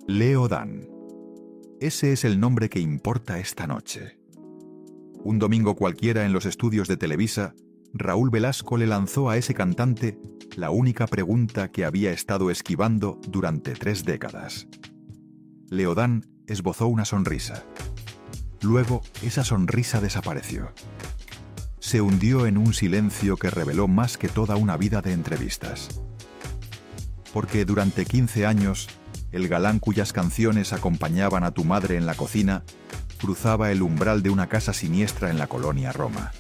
Leo Dan. Ese es el nombre que importa esta noche. Un domingo cualquiera en los estudios de Televisa, Raúl Velasco le lanzó a ese cantante la única pregunta que había estado esquivando durante 3 décadas. Leo Dan esbozó una sonrisa. Luego, esa sonrisa desapareció. Se hundió en un silencio que reveló más que toda una vida de entrevistas. Porque durante 15 años, el galán cuyas canciones acompañaban a tu madre en la cocina cruzaba el umbral de una casa siniestra en la colonia Roma.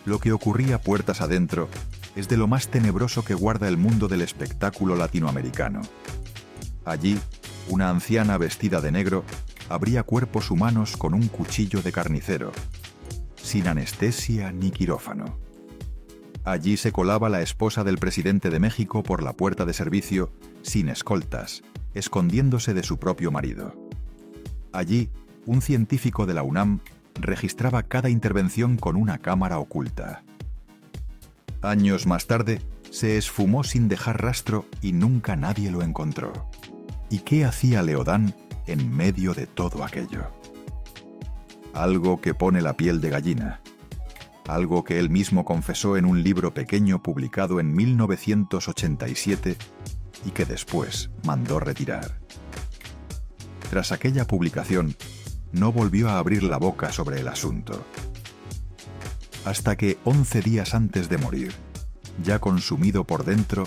Lo que ocurría puertas adentro es de lo más tenebroso que guarda el mundo del espectáculo latinoamericano. Allí, una anciana vestida de negro abría cuerpos humanos con un cuchillo de carnicero, sin anestesia ni quirófano. Allí se colaba la esposa del presidente de México por la puerta de servicio, sin escoltas, escondiéndose de su propio marido. Allí, un científico de la UNAM registraba cada intervención con una cámara oculta. Años más tarde, se esfumó sin dejar rastro y nunca nadie lo encontró. ¿Y qué hacía Leo Dan en medio de todo aquello? Algo que pone la piel de gallina. Algo que él mismo confesó en un libro pequeño publicado en 1987 y que después mandó retirar. Tras aquella publicación, no volvió a abrir la boca sobre el asunto. Hasta que 11 días antes de morir, ya consumido por dentro,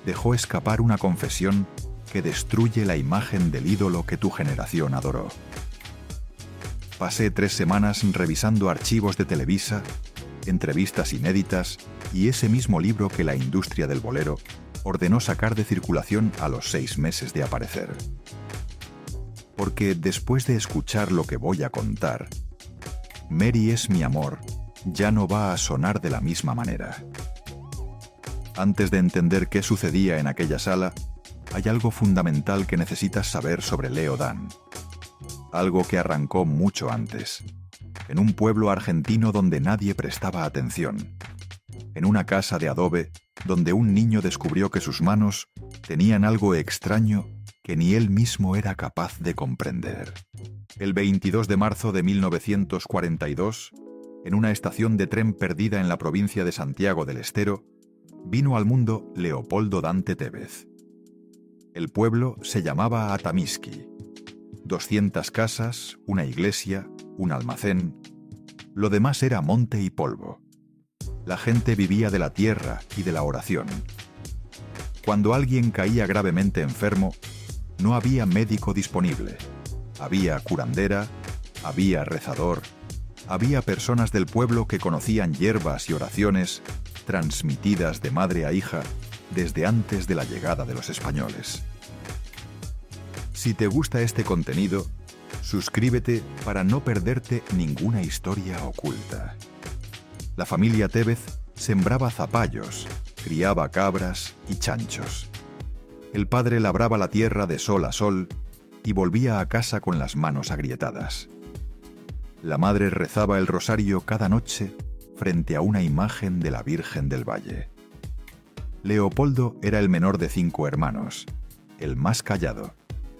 dejó escapar una confesión que destruye la imagen del ídolo que tu generación adoró. Pasé 3 semanas revisando archivos de Televisa, entrevistas inéditas y ese mismo libro que la industria del bolero ordenó sacar de circulación a los 6 meses de aparecer. Porque después de escuchar lo que voy a contar, Mary es mi amor ya no va a sonar de la misma manera. Antes de entender qué sucedía en aquella sala, hay algo fundamental que necesitas saber sobre Leo Dan. Algo que arrancó mucho antes, en un pueblo argentino donde nadie prestaba atención, en una casa de adobe donde un niño descubrió que sus manos tenían algo extraño que ni él mismo era capaz de comprender. El 22 de marzo de 1942, en una estación de tren perdida en la provincia de Santiago del Estero, vino al mundo Leopoldo Dante Tevez. El pueblo se llamaba Atamisqui. 200 casas, una iglesia, un almacén. Lo demás era monte y polvo. La gente vivía de la tierra y de la oración. Cuando alguien caía gravemente enfermo, no había médico disponible. Había curandera, había rezador, había personas del pueblo que conocían hierbas y oraciones transmitidas de madre a hija desde antes de la llegada de los españoles. Si te gusta este contenido, suscríbete para no perderte ninguna historia oculta. La familia Tevez sembraba zapallos, criaba cabras y chanchos. El padre labraba la tierra de sol a sol y volvía a casa con las manos agrietadas. La madre rezaba el rosario cada noche frente a una imagen de la Virgen del Valle. Leopoldo era el menor de 5 hermanos, el más callado,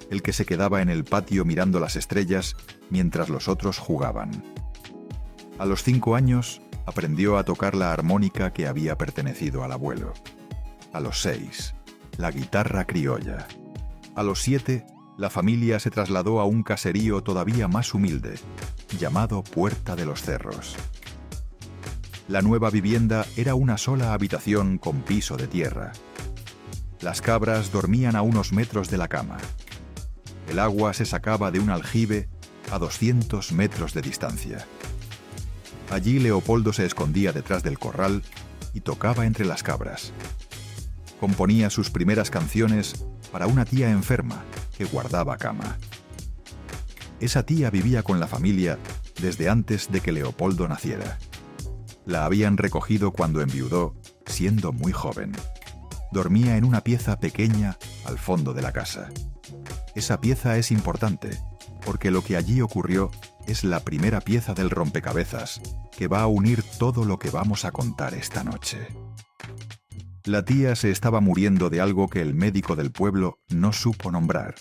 el que se quedaba en el patio mirando las estrellas mientras los otros jugaban. A los 5 años aprendió a tocar la armónica que había pertenecido al abuelo. A los 6, la guitarra criolla. A los 7, la familia se trasladó a un caserío todavía más humilde, llamado Puerta de los Cerros. La nueva vivienda era una sola habitación con piso de tierra. Las cabras dormían a unos metros de la cama. El agua se sacaba de un aljibe a 200 metros de distancia. Allí Leopoldo se escondía detrás del corral y tocaba entre las cabras. Componía sus primeras canciones para una tía enferma que guardaba cama. Esa tía vivía con la familia desde antes de que Leopoldo naciera. La habían recogido cuando enviudó, siendo muy joven. Dormía en una pieza pequeña al fondo de la casa. Esa pieza es importante, porque lo que allí ocurrió es la primera pieza del rompecabezas que va a unir todo lo que vamos a contar esta noche. La tía se estaba muriendo de algo que el médico del pueblo no supo nombrar.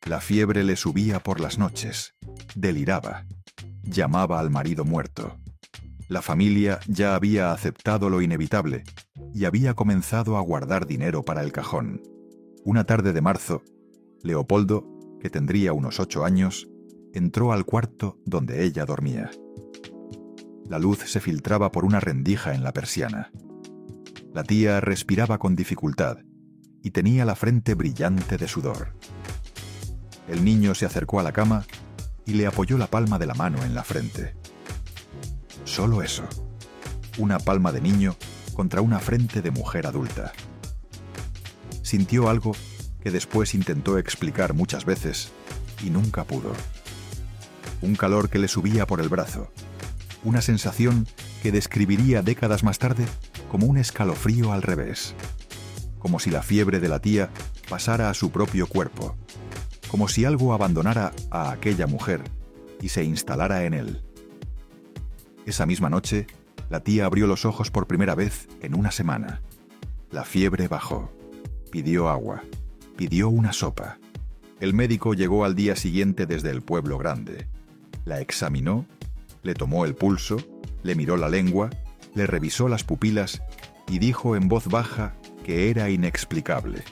La fiebre le subía por las noches, deliraba, llamaba al marido muerto. La familia ya había aceptado lo inevitable y había comenzado a guardar dinero para el cajón. Una tarde de marzo, Leopoldo, que tendría unos 8 años, entró al cuarto donde ella dormía. La luz se filtraba por una rendija en la persiana. La tía respiraba con dificultad y tenía la frente brillante de sudor. El niño se acercó a la cama y le apoyó la palma de la mano en la frente. Solo eso, una palma de niño contra una frente de mujer adulta. Sintió algo que después intentó explicar muchas veces y nunca pudo. Un calor que le subía por el brazo, una sensación que describiría décadas más tarde como un escalofrío al revés, como si la fiebre de la tía pasara a su propio cuerpo, como si algo abandonara a aquella mujer y se instalara en él. Esa misma noche, la tía abrió los ojos por primera vez en una semana. La fiebre bajó, pidió agua, pidió una sopa. El médico llegó al día siguiente desde el pueblo grande. La examinó, le tomó el pulso, le miró la lengua, le revisó las pupilas y dijo en voz baja que era inexplicable,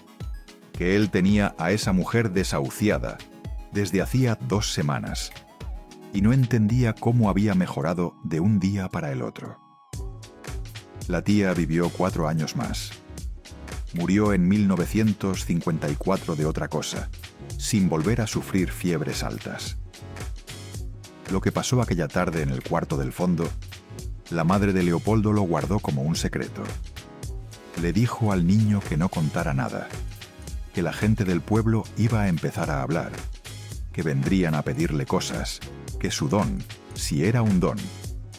que él tenía a esa mujer desahuciada desde hacía 2 semanas y no entendía cómo había mejorado de un día para el otro. La tía vivió 4 años más. Murió en 1954 de otra cosa, sin volver a sufrir fiebres altas. Lo que pasó aquella tarde en el cuarto del fondo, la madre de Leopoldo lo guardó como un secreto. Le dijo al niño que no contara nada, que la gente del pueblo iba a empezar a hablar, que vendrían a pedirle cosas, que su don, si era un don,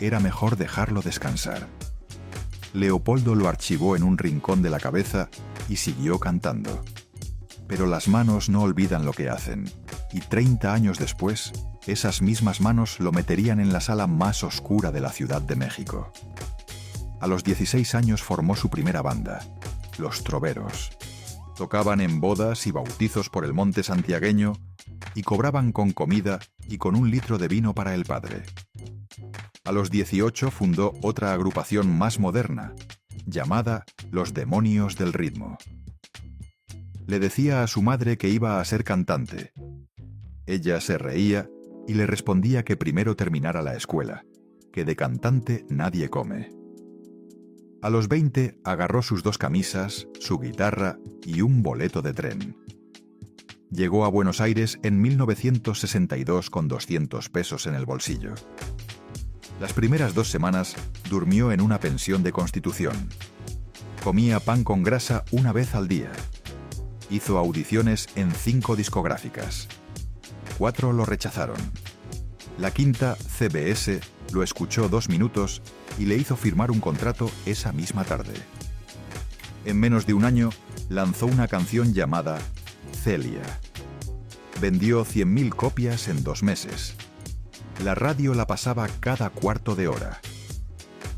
era mejor dejarlo descansar. Leopoldo lo archivó en un rincón de la cabeza y siguió cantando. Pero las manos no olvidan lo que hacen, y 30 años después, esas mismas manos lo meterían en la sala más oscura de la Ciudad de México. A los 16 años formó su primera banda, Los Troveros. Tocaban en bodas y bautizos por el monte santiagueño y cobraban con comida y con 1 litro de vino para el padre. A los 18 fundó otra agrupación más moderna, llamada Los Demonios del Ritmo. Le decía a su madre que iba a ser cantante. Ella se reía y le respondía que primero terminara la escuela, que de cantante nadie come. A los 20 agarró sus 2 camisas, su guitarra y un boleto de tren. Llegó a Buenos Aires en 1962 con 200 pesos en el bolsillo. Las primeras 2 semanas durmió en una pensión de Constitución. Comía pan con grasa 1 vez al día. Hizo audiciones en 5 discográficas. 4 lo rechazaron. La quinta, CBS, lo escuchó 2 minutos y le hizo firmar un contrato esa misma tarde. En menos de 1 año, lanzó una canción llamada Celia. Vendió 100.000 copias en 2 meses. La radio la pasaba cada cuarto de hora.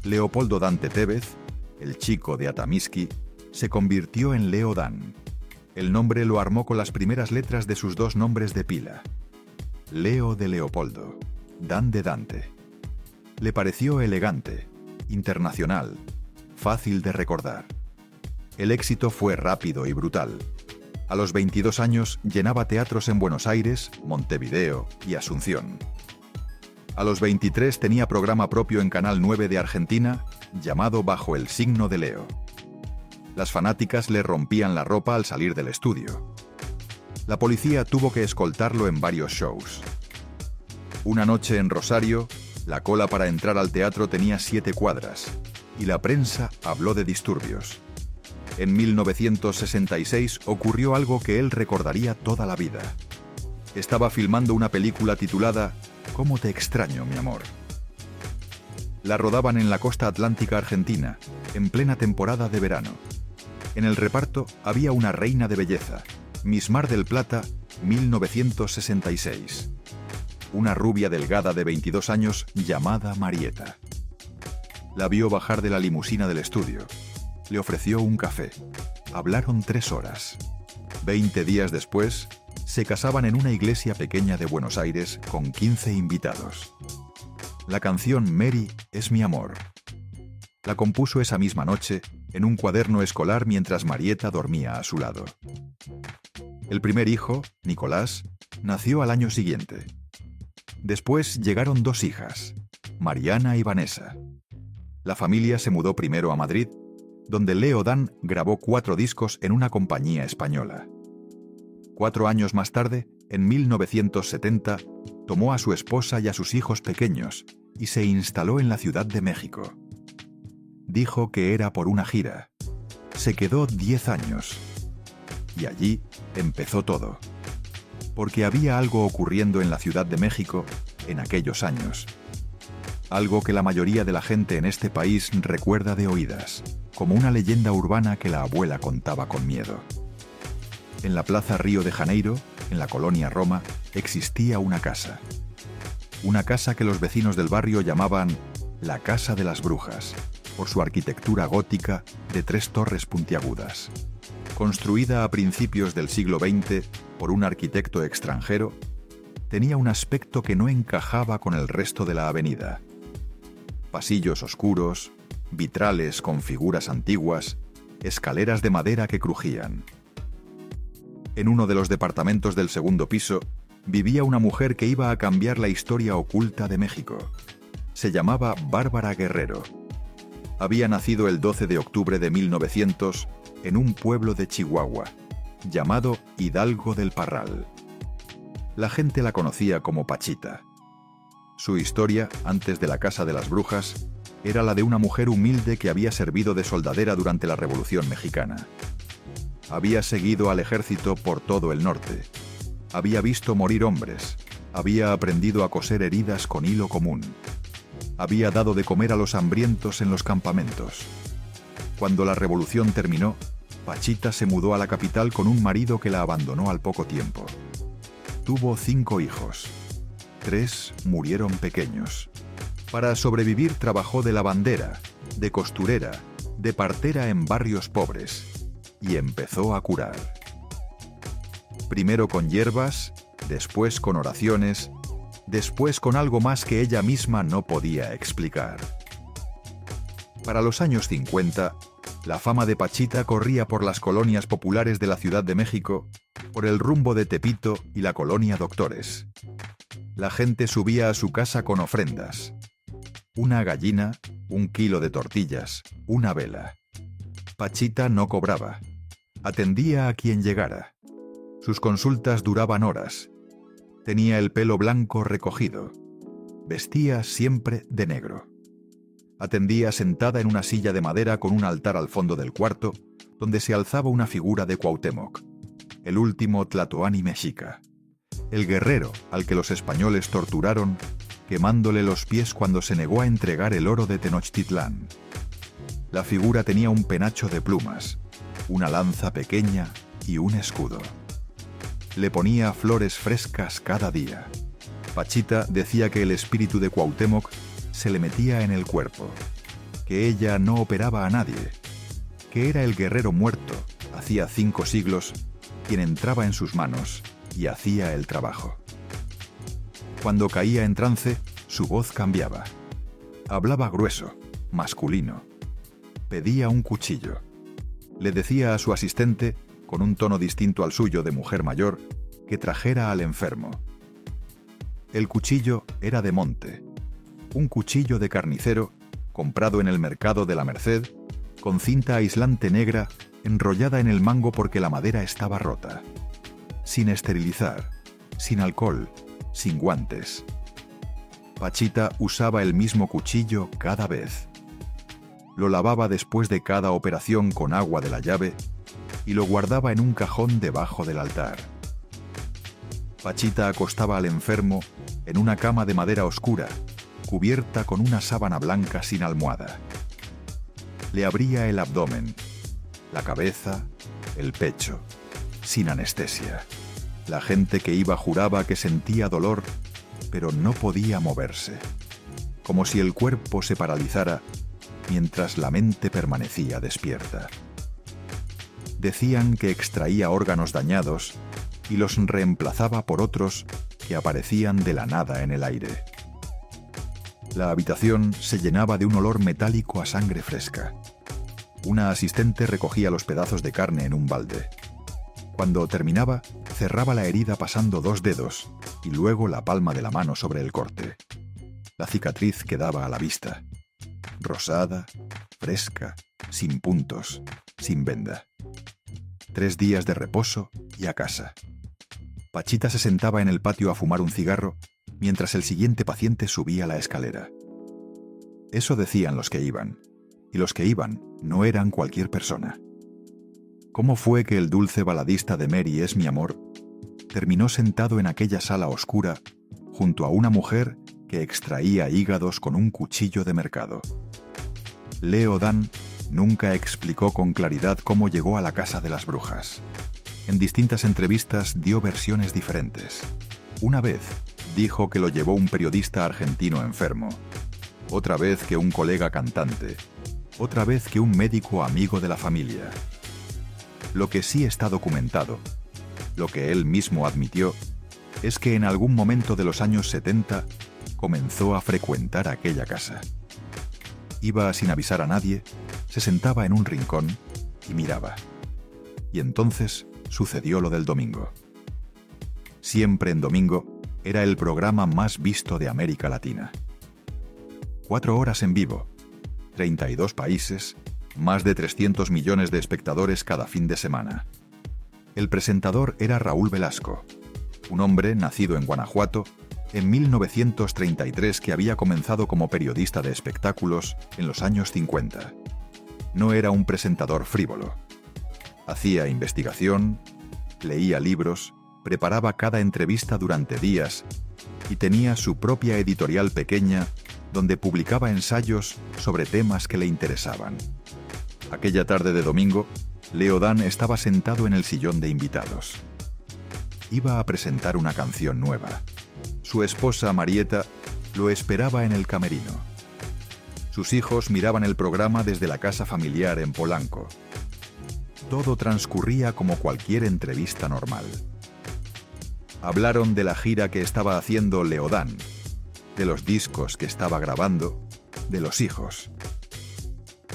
Leopoldo Dante Tevez, el chico de Atamisqui, se convirtió en Leo Dan. El nombre lo armó con las primeras letras de sus 2 nombres de pila. Leo de Leopoldo, Dan de Dante. Le pareció elegante, internacional, fácil de recordar. El éxito fue rápido y brutal. A los 22 años llenaba teatros en Buenos Aires, Montevideo y Asunción. A los 23 tenía programa propio en Canal 9 de Argentina, llamado Bajo el signo de Leo. Las fanáticas le rompían la ropa al salir del estudio. La policía tuvo que escoltarlo en varios shows. Una noche en Rosario, la cola para entrar al teatro tenía 7 cuadras, y la prensa habló de disturbios. En 1966 ocurrió algo que él recordaría toda la vida. Estaba filmando una película titulada «¿Cómo te extraño, mi amor?». La rodaban en la costa atlántica argentina, en plena temporada de verano. En el reparto había una reina de belleza, Miss Mar del Plata, 1966. Una rubia delgada de 22 años llamada Marieta. La vio bajar de la limusina del estudio. Le ofreció un café. Hablaron 3 horas. 20 días después, se casaban en una iglesia pequeña de Buenos Aires con 15 invitados. La canción Mary es mi amor. La compuso esa misma noche en un cuaderno escolar mientras Marieta dormía a su lado. El primer hijo, Nicolás, nació al año siguiente. Después llegaron 2 hijas, Mariana y Vanessa. La familia se mudó primero a Madrid, donde Leo Dan grabó 4 discos en una compañía española. 4 años más tarde, en 1970, tomó a su esposa y a sus hijos pequeños y se instaló en la Ciudad de México. Dijo que era por una gira. Se quedó 10 años. Y allí empezó todo. Porque había algo ocurriendo en la Ciudad de México en aquellos años. Algo que la mayoría de la gente en este país recuerda de oídas, como una leyenda urbana que la abuela contaba con miedo. En la Plaza Río de Janeiro, en la colonia Roma, existía una casa. Una casa que los vecinos del barrio llamaban la Casa de las Brujas, por su arquitectura gótica de 3 torres puntiagudas. Construida a principios del siglo XX por un arquitecto extranjero, tenía un aspecto que no encajaba con el resto de la avenida. Pasillos oscuros, vitrales con figuras antiguas, escaleras de madera que crujían. En uno de los departamentos del segundo piso vivía una mujer que iba a cambiar la historia oculta de México. Se llamaba Bárbara Guerrero. Había nacido el 12 de octubre de 1900 en un pueblo de Chihuahua, llamado Hidalgo del Parral. La gente la conocía como Pachita. Su historia, antes de la Casa de las Brujas, era la de una mujer humilde que había servido de soldadera durante la Revolución Mexicana. Había seguido al ejército por todo el norte. Había visto morir hombres. Había aprendido a coser heridas con hilo común. Había dado de comer a los hambrientos en los campamentos. Cuando la revolución terminó, Pachita se mudó a la capital con un marido que la abandonó al poco tiempo. Tuvo 5 hijos. 3 murieron pequeños. Para sobrevivir trabajó de lavandera, de costurera, de partera en barrios pobres. Y empezó a curar. Primero con hierbas, después con oraciones, después con algo más que ella misma no podía explicar. Para los años 50, la fama de Pachita corría por las colonias populares de la Ciudad de México, por el rumbo de Tepito y la colonia Doctores. La gente subía a su casa con ofrendas. Una gallina, 1 kilo de tortillas, una vela. Pachita no cobraba. Atendía a quien llegara. Sus consultas duraban horas. Tenía el pelo blanco recogido. Vestía siempre de negro. Atendía sentada en una silla de madera con un altar al fondo del cuarto, donde se alzaba una figura de Cuauhtémoc, el último tlatoani mexica, el guerrero al que los españoles torturaron, quemándole los pies cuando se negó a entregar el oro de Tenochtitlán. La figura tenía un penacho de plumas, una lanza pequeña y un escudo. Le ponía flores frescas cada día. Pachita decía que el espíritu de Cuauhtémoc se le metía en el cuerpo, que ella no operaba a nadie, que era el guerrero muerto, hacía 5 siglos, quien entraba en sus manos y hacía el trabajo. Cuando caía en trance, su voz cambiaba. Hablaba grueso, masculino. Pedía un cuchillo. Le decía a su asistente, con un tono distinto al suyo de mujer mayor, que trajera al enfermo. El cuchillo era de monte, un cuchillo de carnicero, comprado en el mercado de la Merced, con cinta aislante negra enrollada en el mango porque la madera estaba rota. Sin esterilizar, sin alcohol, sin guantes. Pachita usaba el mismo cuchillo cada vez. Lo lavaba después de cada operación con agua de la llave y lo guardaba en un cajón debajo del altar. Pachita acostaba al enfermo en una cama de madera oscura, cubierta con una sábana blanca sin almohada. Le abría el abdomen, la cabeza, el pecho, sin anestesia. La gente que iba juraba que sentía dolor, pero no podía moverse. Como si el cuerpo se paralizara mientras la mente permanecía despierta. Decían que extraía órganos dañados y los reemplazaba por otros que aparecían de la nada en el aire. La habitación se llenaba de un olor metálico a sangre fresca. Una asistente recogía los pedazos de carne en un balde. Cuando terminaba, cerraba la herida pasando 2 dedos y luego la palma de la mano sobre el corte. La cicatriz quedaba a la vista. Rosada, fresca, sin puntos, sin venda. 3 días de reposo y a casa. Pachita se sentaba en el patio a fumar un cigarro mientras el siguiente paciente subía la escalera. Eso decían los que iban, y los que iban no eran cualquier persona. ¿Cómo fue que el dulce baladista de Mary es mi amor terminó sentado en aquella sala oscura junto a una mujer que extraía hígados con un cuchillo de mercado? Leo Dan nunca explicó con claridad cómo llegó a la casa de las brujas. En distintas entrevistas dio versiones diferentes. Una vez dijo que lo llevó un periodista argentino enfermo, otra vez que un colega cantante, otra vez que un médico amigo de la familia. Lo que sí está documentado, lo que él mismo admitió, es que en algún momento de los años 70 comenzó a frecuentar aquella casa. Iba sin avisar a nadie, se sentaba en un rincón y miraba. Y entonces sucedió lo del domingo. Siempre en domingo era el programa más visto de América Latina. 4 horas en vivo, 32 países, más de 300 millones de espectadores cada fin de semana. El presentador era Raúl Velasco, un hombre nacido en Guanajuato en 1933 que había comenzado como periodista de espectáculos en los años 50. No era un presentador frívolo. Hacía investigación, leía libros, preparaba cada entrevista durante días y tenía su propia editorial pequeña donde publicaba ensayos sobre temas que le interesaban. Aquella tarde de domingo, Leo Dan estaba sentado en el sillón de invitados. Iba a presentar una canción nueva. Su esposa, Marieta, lo esperaba en el camerino. Sus hijos miraban el programa desde la casa familiar en Polanco. Todo transcurría como cualquier entrevista normal. Hablaron de la gira que estaba haciendo Leo Dan, de los discos que estaba grabando, de los hijos.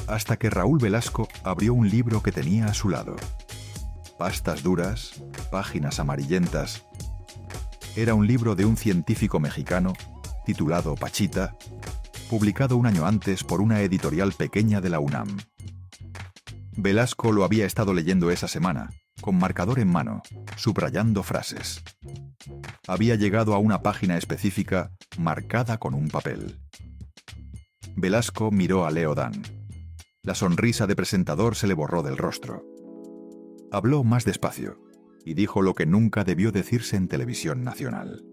Hasta que Raúl Velasco abrió un libro que tenía a su lado. Pastas duras, páginas amarillentas. Era un libro de un científico mexicano, titulado Pachita, publicado un año antes por una editorial pequeña de la UNAM. Velasco lo había estado leyendo esa semana, con marcador en mano, subrayando frases. Había llegado a una página específica marcada con un papel. Velasco miró a Leo Dan. La sonrisa de presentador se le borró del rostro. Habló más despacio y dijo lo que nunca debió decirse en televisión nacional.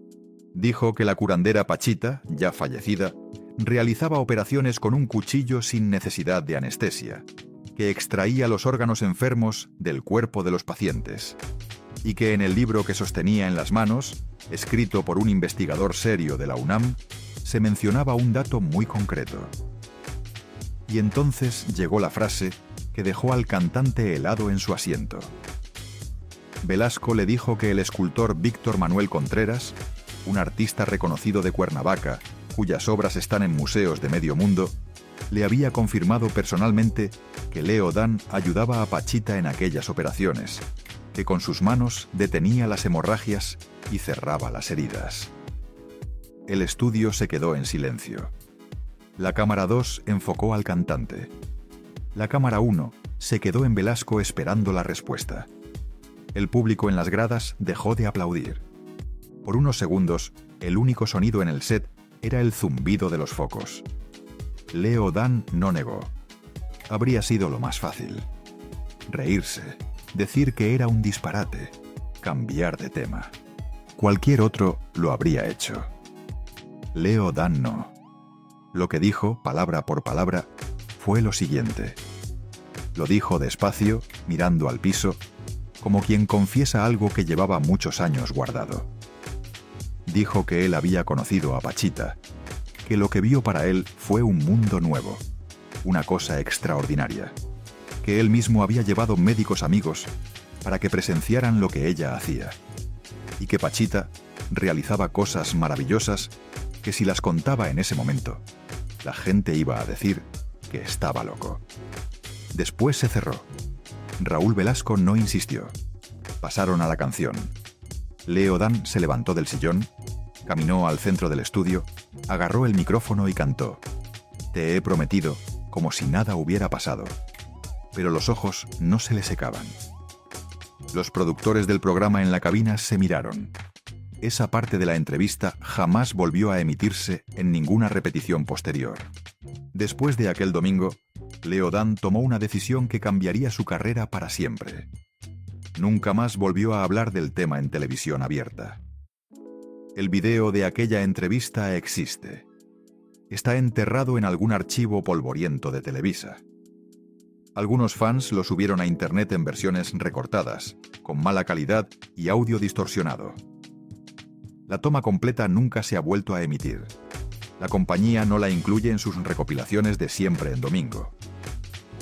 Dijo que la curandera Pachita, ya fallecida, realizaba operaciones con un cuchillo sin necesidad de anestesia, que extraía los órganos enfermos del cuerpo de los pacientes, y que en el libro que sostenía en las manos, escrito por un investigador serio de la UNAM, se mencionaba un dato muy concreto. Y entonces llegó la frase que dejó al cantante helado en su asiento. Velasco le dijo que el escultor Víctor Manuel Contreras, un artista reconocido de Cuernavaca, cuyas obras están en museos de medio mundo, le había confirmado personalmente que Leo Dan ayudaba a Pachita en aquellas operaciones, que con sus manos detenía las hemorragias y cerraba las heridas. El estudio se quedó en silencio. La cámara 2 enfocó al cantante. La cámara 1 se quedó en Velasco esperando la respuesta. El público en las gradas dejó de aplaudir. Por unos segundos, el único sonido en el set era el zumbido de los focos. Leo Dan no negó. Habría sido lo más fácil. Reírse, decir que era un disparate, cambiar de tema. Cualquier otro lo habría hecho. Leo Dan no. Lo que dijo, palabra por palabra, fue lo siguiente. Lo dijo despacio, mirando al piso, como quien confiesa algo que llevaba muchos años guardado. Dijo que él había conocido a Pachita, que lo que vio para él fue un mundo nuevo, una cosa extraordinaria, que él mismo había llevado médicos amigos para que presenciaran lo que ella hacía, y que Pachita realizaba cosas maravillosas que si las contaba en ese momento, la gente iba a decir que estaba loco. Después se cerró. Raúl Velasco no insistió. Pasaron a la canción. Leo Dan se levantó del sillón, caminó al centro del estudio, agarró el micrófono y cantó: Te he prometido, como si nada hubiera pasado. Pero los ojos no se le secaban. Los productores del programa en la cabina se miraron. Esa parte de la entrevista jamás volvió a emitirse en ninguna repetición posterior. Después de aquel domingo, Leo Dan tomó una decisión que cambiaría su carrera para siempre. Nunca más volvió a hablar del tema en televisión abierta. El video de aquella entrevista existe. Está enterrado en algún archivo polvoriento de Televisa. Algunos fans lo subieron a internet en versiones recortadas, con mala calidad y audio distorsionado. La toma completa nunca se ha vuelto a emitir. La compañía no la incluye en sus recopilaciones de Siempre en Domingo.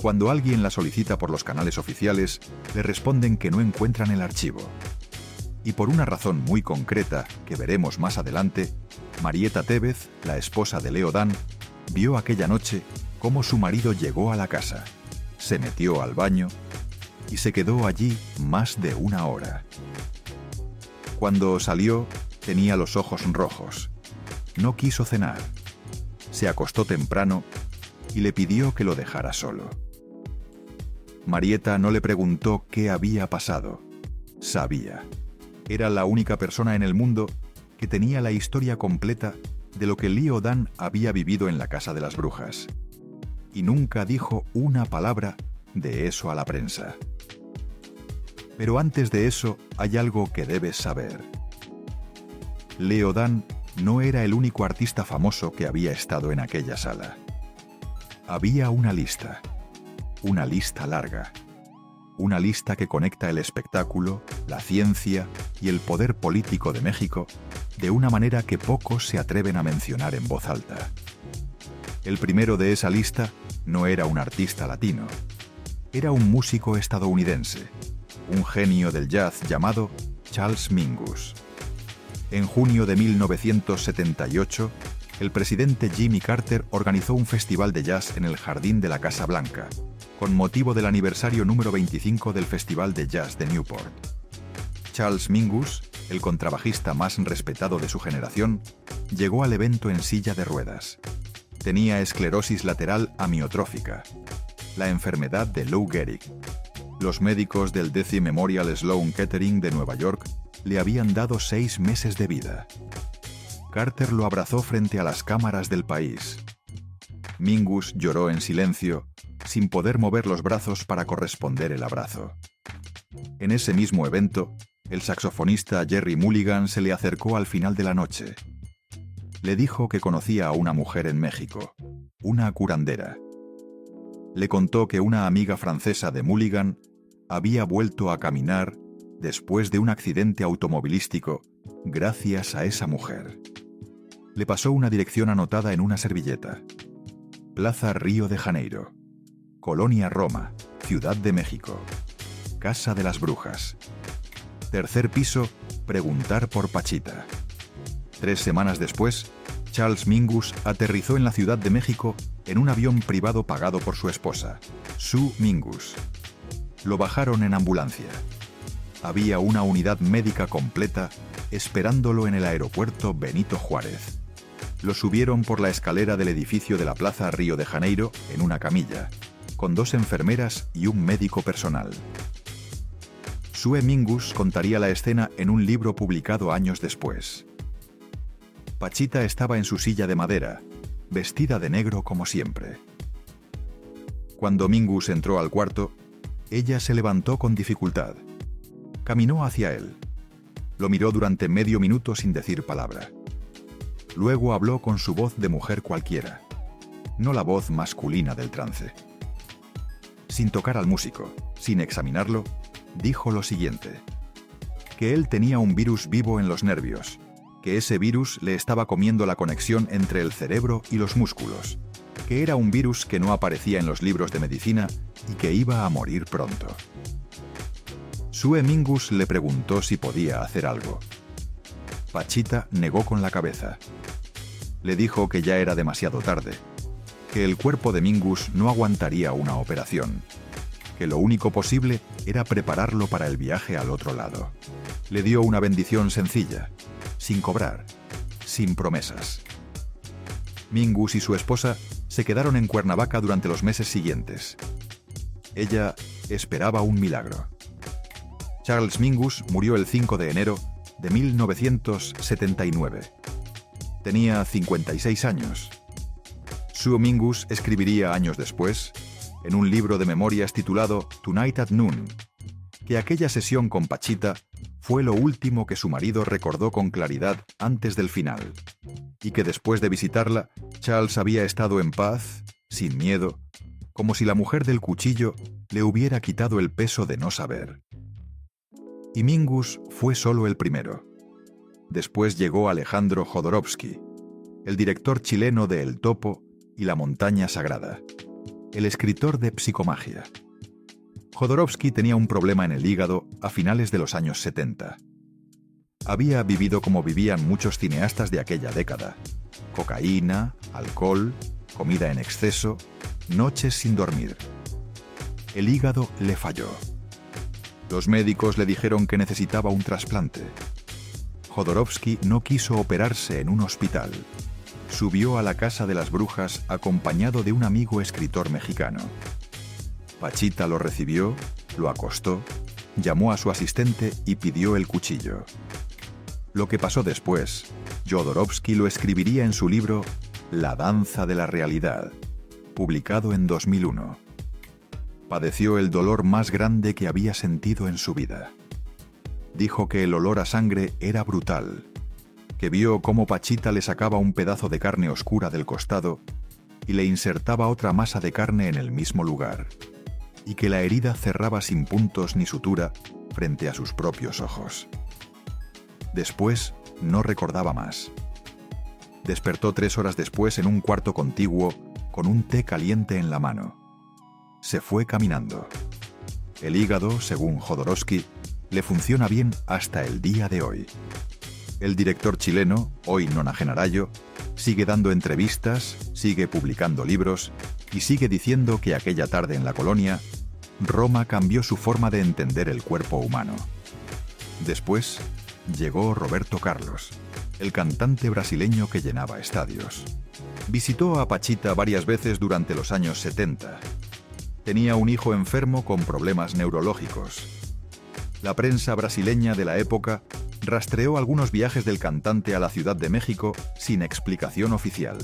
Cuando alguien la solicita por los canales oficiales, le responden que no encuentran el archivo. Y por una razón muy concreta, que veremos más adelante, Marieta Tevez, la esposa de Leo Dan, vio aquella noche cómo su marido llegó a la casa, se metió al baño y se quedó allí más de 1 hora. Cuando salió, tenía los ojos rojos. No quiso cenar. Se acostó temprano y le pidió que lo dejara solo. Marieta no le preguntó qué había pasado. Sabía. Era la única persona en el mundo que tenía la historia completa de lo que Leo Dan había vivido en la Casa de las Brujas. Y nunca dijo una palabra de eso a la prensa. Pero antes de eso hay algo que debes saber. Leo Dan no era el único artista famoso que había estado en aquella sala. Había una lista larga. Una lista que conecta el espectáculo, la ciencia y el poder político de México de una manera que pocos se atreven a mencionar en voz alta. El primero de esa lista no era un artista latino. Era un músico estadounidense, un genio del jazz llamado Charles Mingus. En junio de 1978, el presidente Jimmy Carter organizó un festival de jazz en el jardín de la Casa Blanca, con motivo del aniversario número 25 del Festival de Jazz de Newport. Charles Mingus, el contrabajista más respetado de su generación, llegó al evento en silla de ruedas. Tenía esclerosis lateral amiotrófica, la enfermedad de Lou Gehrig. Los médicos del Death Memorial Sloan Kettering de Nueva York le habían dado 6 meses de vida. Carter lo abrazó frente a las cámaras del país. Mingus lloró en silencio, sin poder mover los brazos para corresponder el abrazo. En ese mismo evento, el saxofonista Gerry Mulligan se le acercó al final de la noche. Le dijo que conocía a una mujer en México, una curandera. Le contó que una amiga francesa de Mulligan había vuelto a caminar después de un accidente automovilístico gracias a esa mujer. Le pasó una dirección anotada en una servilleta. Plaza Río de Janeiro. Colonia Roma, Ciudad de México. Casa de las Brujas. 3er piso, preguntar por Pachita. 3 semanas después, Charles Mingus aterrizó en la Ciudad de México en un avión privado pagado por su esposa, Sue Mingus. Lo bajaron en ambulancia. Había una unidad médica completa esperándolo en el aeropuerto Benito Juárez. Lo subieron por la escalera del edificio de la Plaza Río de Janeiro en una camilla, con 2 enfermeras y un médico personal. Sue Mingus contaría la escena en un libro publicado años después. Pachita estaba en su silla de madera, vestida de negro como siempre. Cuando Mingus entró al cuarto, ella se levantó con dificultad. Caminó hacia él. Lo miró durante medio minuto sin decir palabra. Luego habló con su voz de mujer cualquiera, no la voz masculina del trance. Sin tocar al músico, sin examinarlo, dijo lo siguiente: que él tenía un virus vivo en los nervios, que ese virus le estaba comiendo la conexión entre el cerebro y los músculos, que era un virus que no aparecía en los libros de medicina y que iba a morir pronto. Sue Mingus le preguntó si podía hacer algo. Pachita negó con la cabeza. Le dijo que ya era demasiado tarde, que el cuerpo de Mingus no aguantaría una operación, que lo único posible era prepararlo para el viaje al otro lado. Le dio una bendición sencilla, sin cobrar, sin promesas. Mingus y su esposa se quedaron en Cuernavaca durante los meses siguientes. Ella esperaba un milagro. Charles Mingus murió el 5 de enero de 1979. Tenía 56 años. Sue Mingus escribiría años después, en un libro de memorias titulado Tonight at Noon, que aquella sesión con Pachita fue lo último que su marido recordó con claridad antes del final, y que después de visitarla, Charles había estado en paz, sin miedo, como si la mujer del cuchillo le hubiera quitado el peso de no saber. Y Mingus fue solo el primero. Después llegó Alejandro Jodorowsky, el director chileno de El Topo y La Montaña Sagrada, el escritor de Psicomagia. Jodorowsky tenía un problema en el hígado a finales de los años 70. Había vivido como vivían muchos cineastas de aquella década: cocaína, alcohol, comida en exceso, noches sin dormir. El hígado le falló. Los médicos le dijeron que necesitaba un trasplante. Jodorowsky no quiso operarse en un hospital. Subió a la casa de las brujas acompañado de un amigo escritor mexicano. Pachita lo recibió, lo acostó, llamó a su asistente y pidió el cuchillo. Lo que pasó después, Jodorowsky lo escribiría en su libro La danza de la realidad, publicado en 2001. Padeció el dolor más grande que había sentido en su vida. Dijo que el olor a sangre era brutal, que vio cómo Pachita le sacaba un pedazo de carne oscura del costado y le insertaba otra masa de carne en el mismo lugar, y que la herida cerraba sin puntos ni sutura frente a sus propios ojos. Después no recordaba más. Despertó 3 horas después en un cuarto contiguo con un té caliente en la mano. Se fue caminando. El hígado, según Jodorowsky, le funciona bien hasta el día de hoy. El director chileno, hoy nonagenarayo, sigue dando entrevistas, sigue publicando libros y sigue diciendo que aquella tarde en la colonia, Roma cambió su forma de entender el cuerpo humano. Después llegó Roberto Carlos, el cantante brasileño que llenaba estadios. Visitó a Pachita varias veces durante los años 70. Tenía un hijo enfermo con problemas neurológicos. La prensa brasileña de la época rastreó algunos viajes del cantante a la Ciudad de México sin explicación oficial.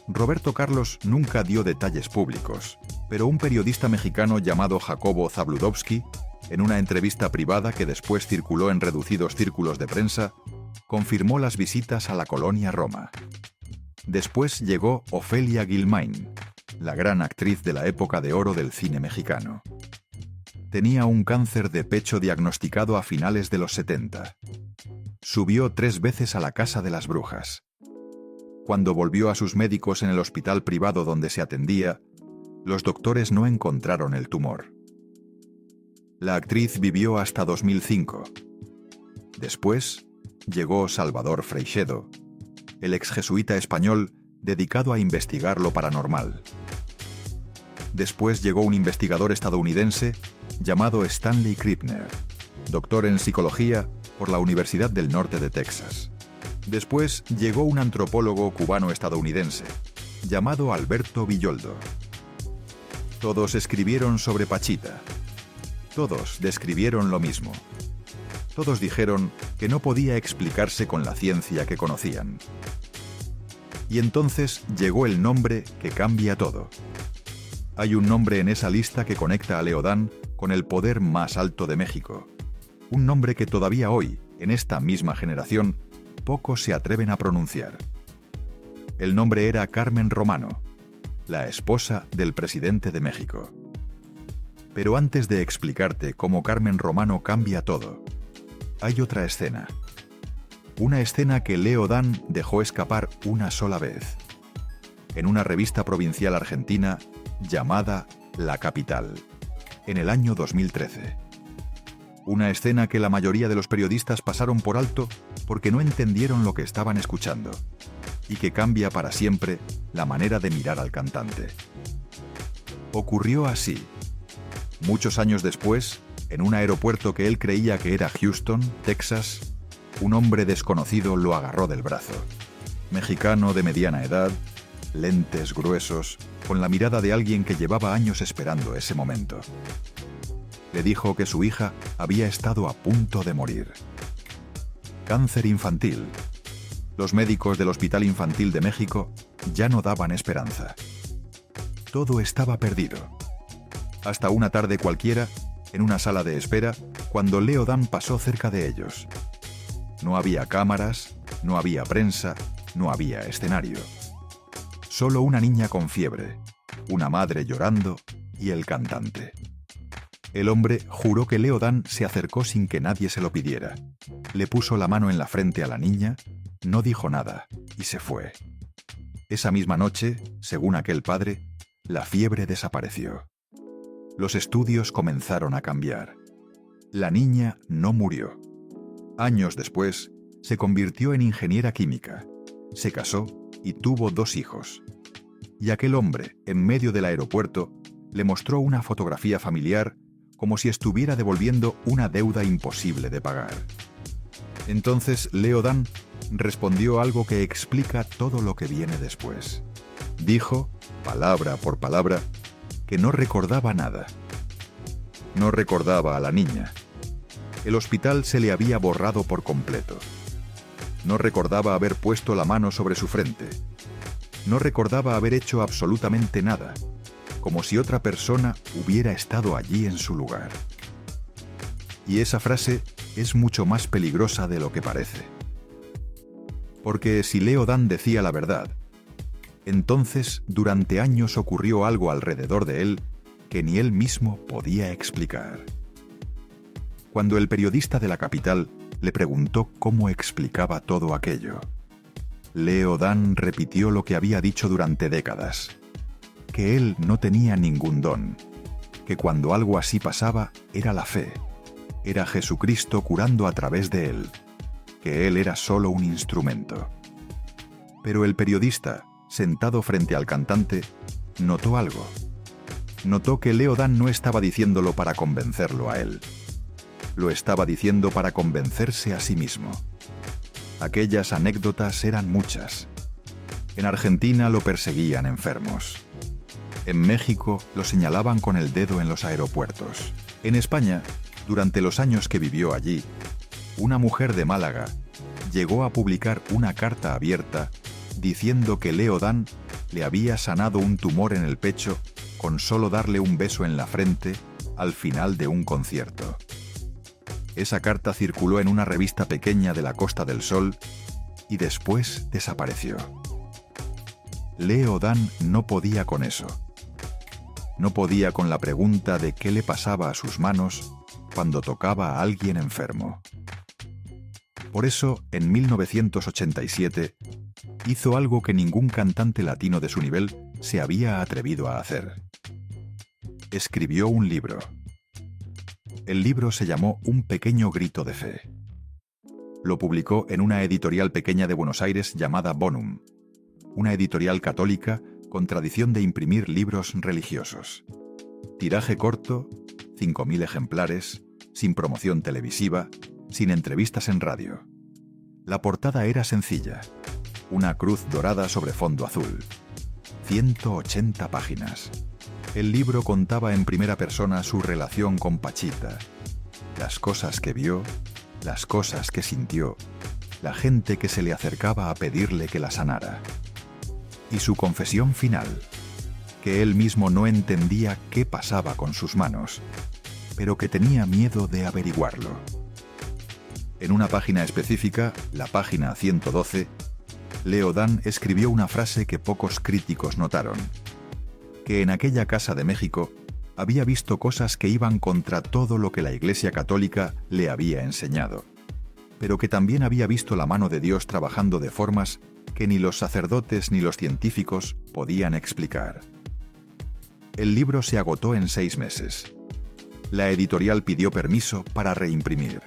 Roberto Carlos nunca dio detalles públicos, pero un periodista mexicano llamado Jacobo Zabludovsky, en una entrevista privada que después circuló en reducidos círculos de prensa, confirmó las visitas a la colonia Roma. Después llegó Ofelia Guilmain, la gran actriz de la época de oro del cine mexicano. Tenía un cáncer de pecho diagnosticado a finales de los 70. Subió 3 veces a la casa de las brujas. Cuando volvió a sus médicos en el hospital privado donde se atendía, los doctores no encontraron el tumor. La actriz vivió hasta 2005. Después llegó Salvador Freixedo, el exjesuita español dedicado a investigar lo paranormal. Después llegó un investigador estadounidense llamado Stanley Krippner, doctor en psicología por la Universidad del Norte de Texas. Después llegó un antropólogo cubano-estadounidense llamado Alberto Villoldo. Todos escribieron sobre Pachita. Todos describieron lo mismo. Todos dijeron que no podía explicarse con la ciencia que conocían. Y entonces llegó el nombre que cambia todo. Hay un nombre en esa lista que conecta a Leodán con el poder más alto de México. Un nombre que todavía hoy, en esta misma generación, pocos se atreven a pronunciar. El nombre era Carmen Romano, la esposa del presidente de México. Pero antes de explicarte cómo Carmen Romano cambia todo, hay otra escena. Una escena que Leo Dan dejó escapar una sola vez, en una revista provincial argentina llamada La Capital, en el año 2013. Una escena que la mayoría de los periodistas pasaron por alto porque no entendieron lo que estaban escuchando, y que cambia para siempre la manera de mirar al cantante. Ocurrió así. Muchos años después, en un aeropuerto que él creía que era Houston, Texas, un hombre desconocido lo agarró del brazo. Mexicano de mediana edad, lentes gruesos, con la mirada de alguien que llevaba años esperando ese momento. Le dijo que su hija había estado a punto de morir. Cáncer infantil. Los médicos del Hospital Infantil de México ya no daban esperanza. Todo estaba perdido. Hasta una tarde cualquiera, en una sala de espera, cuando Leo Dan pasó cerca de ellos. No había cámaras, no había prensa, no había escenario. Solo una niña con fiebre, una madre llorando y el cantante. El hombre juró que Leo Dan se acercó sin que nadie se lo pidiera. Le puso la mano en la frente a la niña, no dijo nada y se fue. Esa misma noche, según aquel padre, la fiebre desapareció. Los estudios comenzaron a cambiar. La niña no murió. Años después, se convirtió en ingeniera química, se casó y tuvo 2 hijos. Y aquel hombre, en medio del aeropuerto, le mostró una fotografía familiar como si estuviera devolviendo una deuda imposible de pagar. Entonces Leo Dan respondió algo que explica todo lo que viene después. Dijo, palabra por palabra, que no recordaba nada. No recordaba a la niña. El hospital se le había borrado por completo. No recordaba haber puesto la mano sobre su frente. No recordaba haber hecho absolutamente nada, como si otra persona hubiera estado allí en su lugar. Y esa frase es mucho más peligrosa de lo que parece. Porque si Leo Dan decía la verdad, entonces durante años ocurrió algo alrededor de él que ni él mismo podía explicar. Cuando el periodista de La Capital le preguntó cómo explicaba todo aquello, Leo Dan repitió lo que había dicho durante décadas: que él no tenía ningún don, que cuando algo así pasaba era la fe, era Jesucristo curando a través de él, que él era solo un instrumento. Pero el periodista, sentado frente al cantante, notó algo. Notó que Leo Dan no estaba diciéndolo para convencerlo a él. Lo estaba diciendo para convencerse a sí mismo. Aquellas anécdotas eran muchas. En Argentina lo perseguían enfermos. En México lo señalaban con el dedo en los aeropuertos. En España, durante los años que vivió allí, una mujer de Málaga llegó a publicar una carta abierta diciendo que Leo Dan le había sanado un tumor en el pecho con solo darle un beso en la frente al final de un concierto. Esa carta circuló en una revista pequeña de la Costa del Sol y después desapareció. Leo Dan no podía con eso. No podía con la pregunta de qué le pasaba a sus manos cuando tocaba a alguien enfermo. Por eso, en 1987, hizo algo que ningún cantante latino de su nivel se había atrevido a hacer. Escribió un libro. El libro se llamó Un pequeño grito de fe. Lo publicó en una editorial pequeña de Buenos Aires llamada Bonum, una editorial católica con tradición de imprimir libros religiosos. Tiraje corto, 5.000 ejemplares, sin promoción televisiva, sin entrevistas en radio. La portada era sencilla, una cruz dorada sobre fondo azul. 180 páginas. El libro contaba en primera persona su relación con Pachita, las cosas que vio, las cosas que sintió, la gente que se le acercaba a pedirle que la sanara. Y su confesión final, que él mismo no entendía qué pasaba con sus manos, pero que tenía miedo de averiguarlo. En una página específica, la página 112, Leo Dan escribió una frase que pocos críticos notaron: que en aquella casa de México había visto cosas que iban contra todo lo que la Iglesia Católica le había enseñado, pero que también había visto la mano de Dios trabajando de formas que ni los sacerdotes ni los científicos podían explicar. El libro se agotó en 6 meses. La editorial pidió permiso para reimprimir.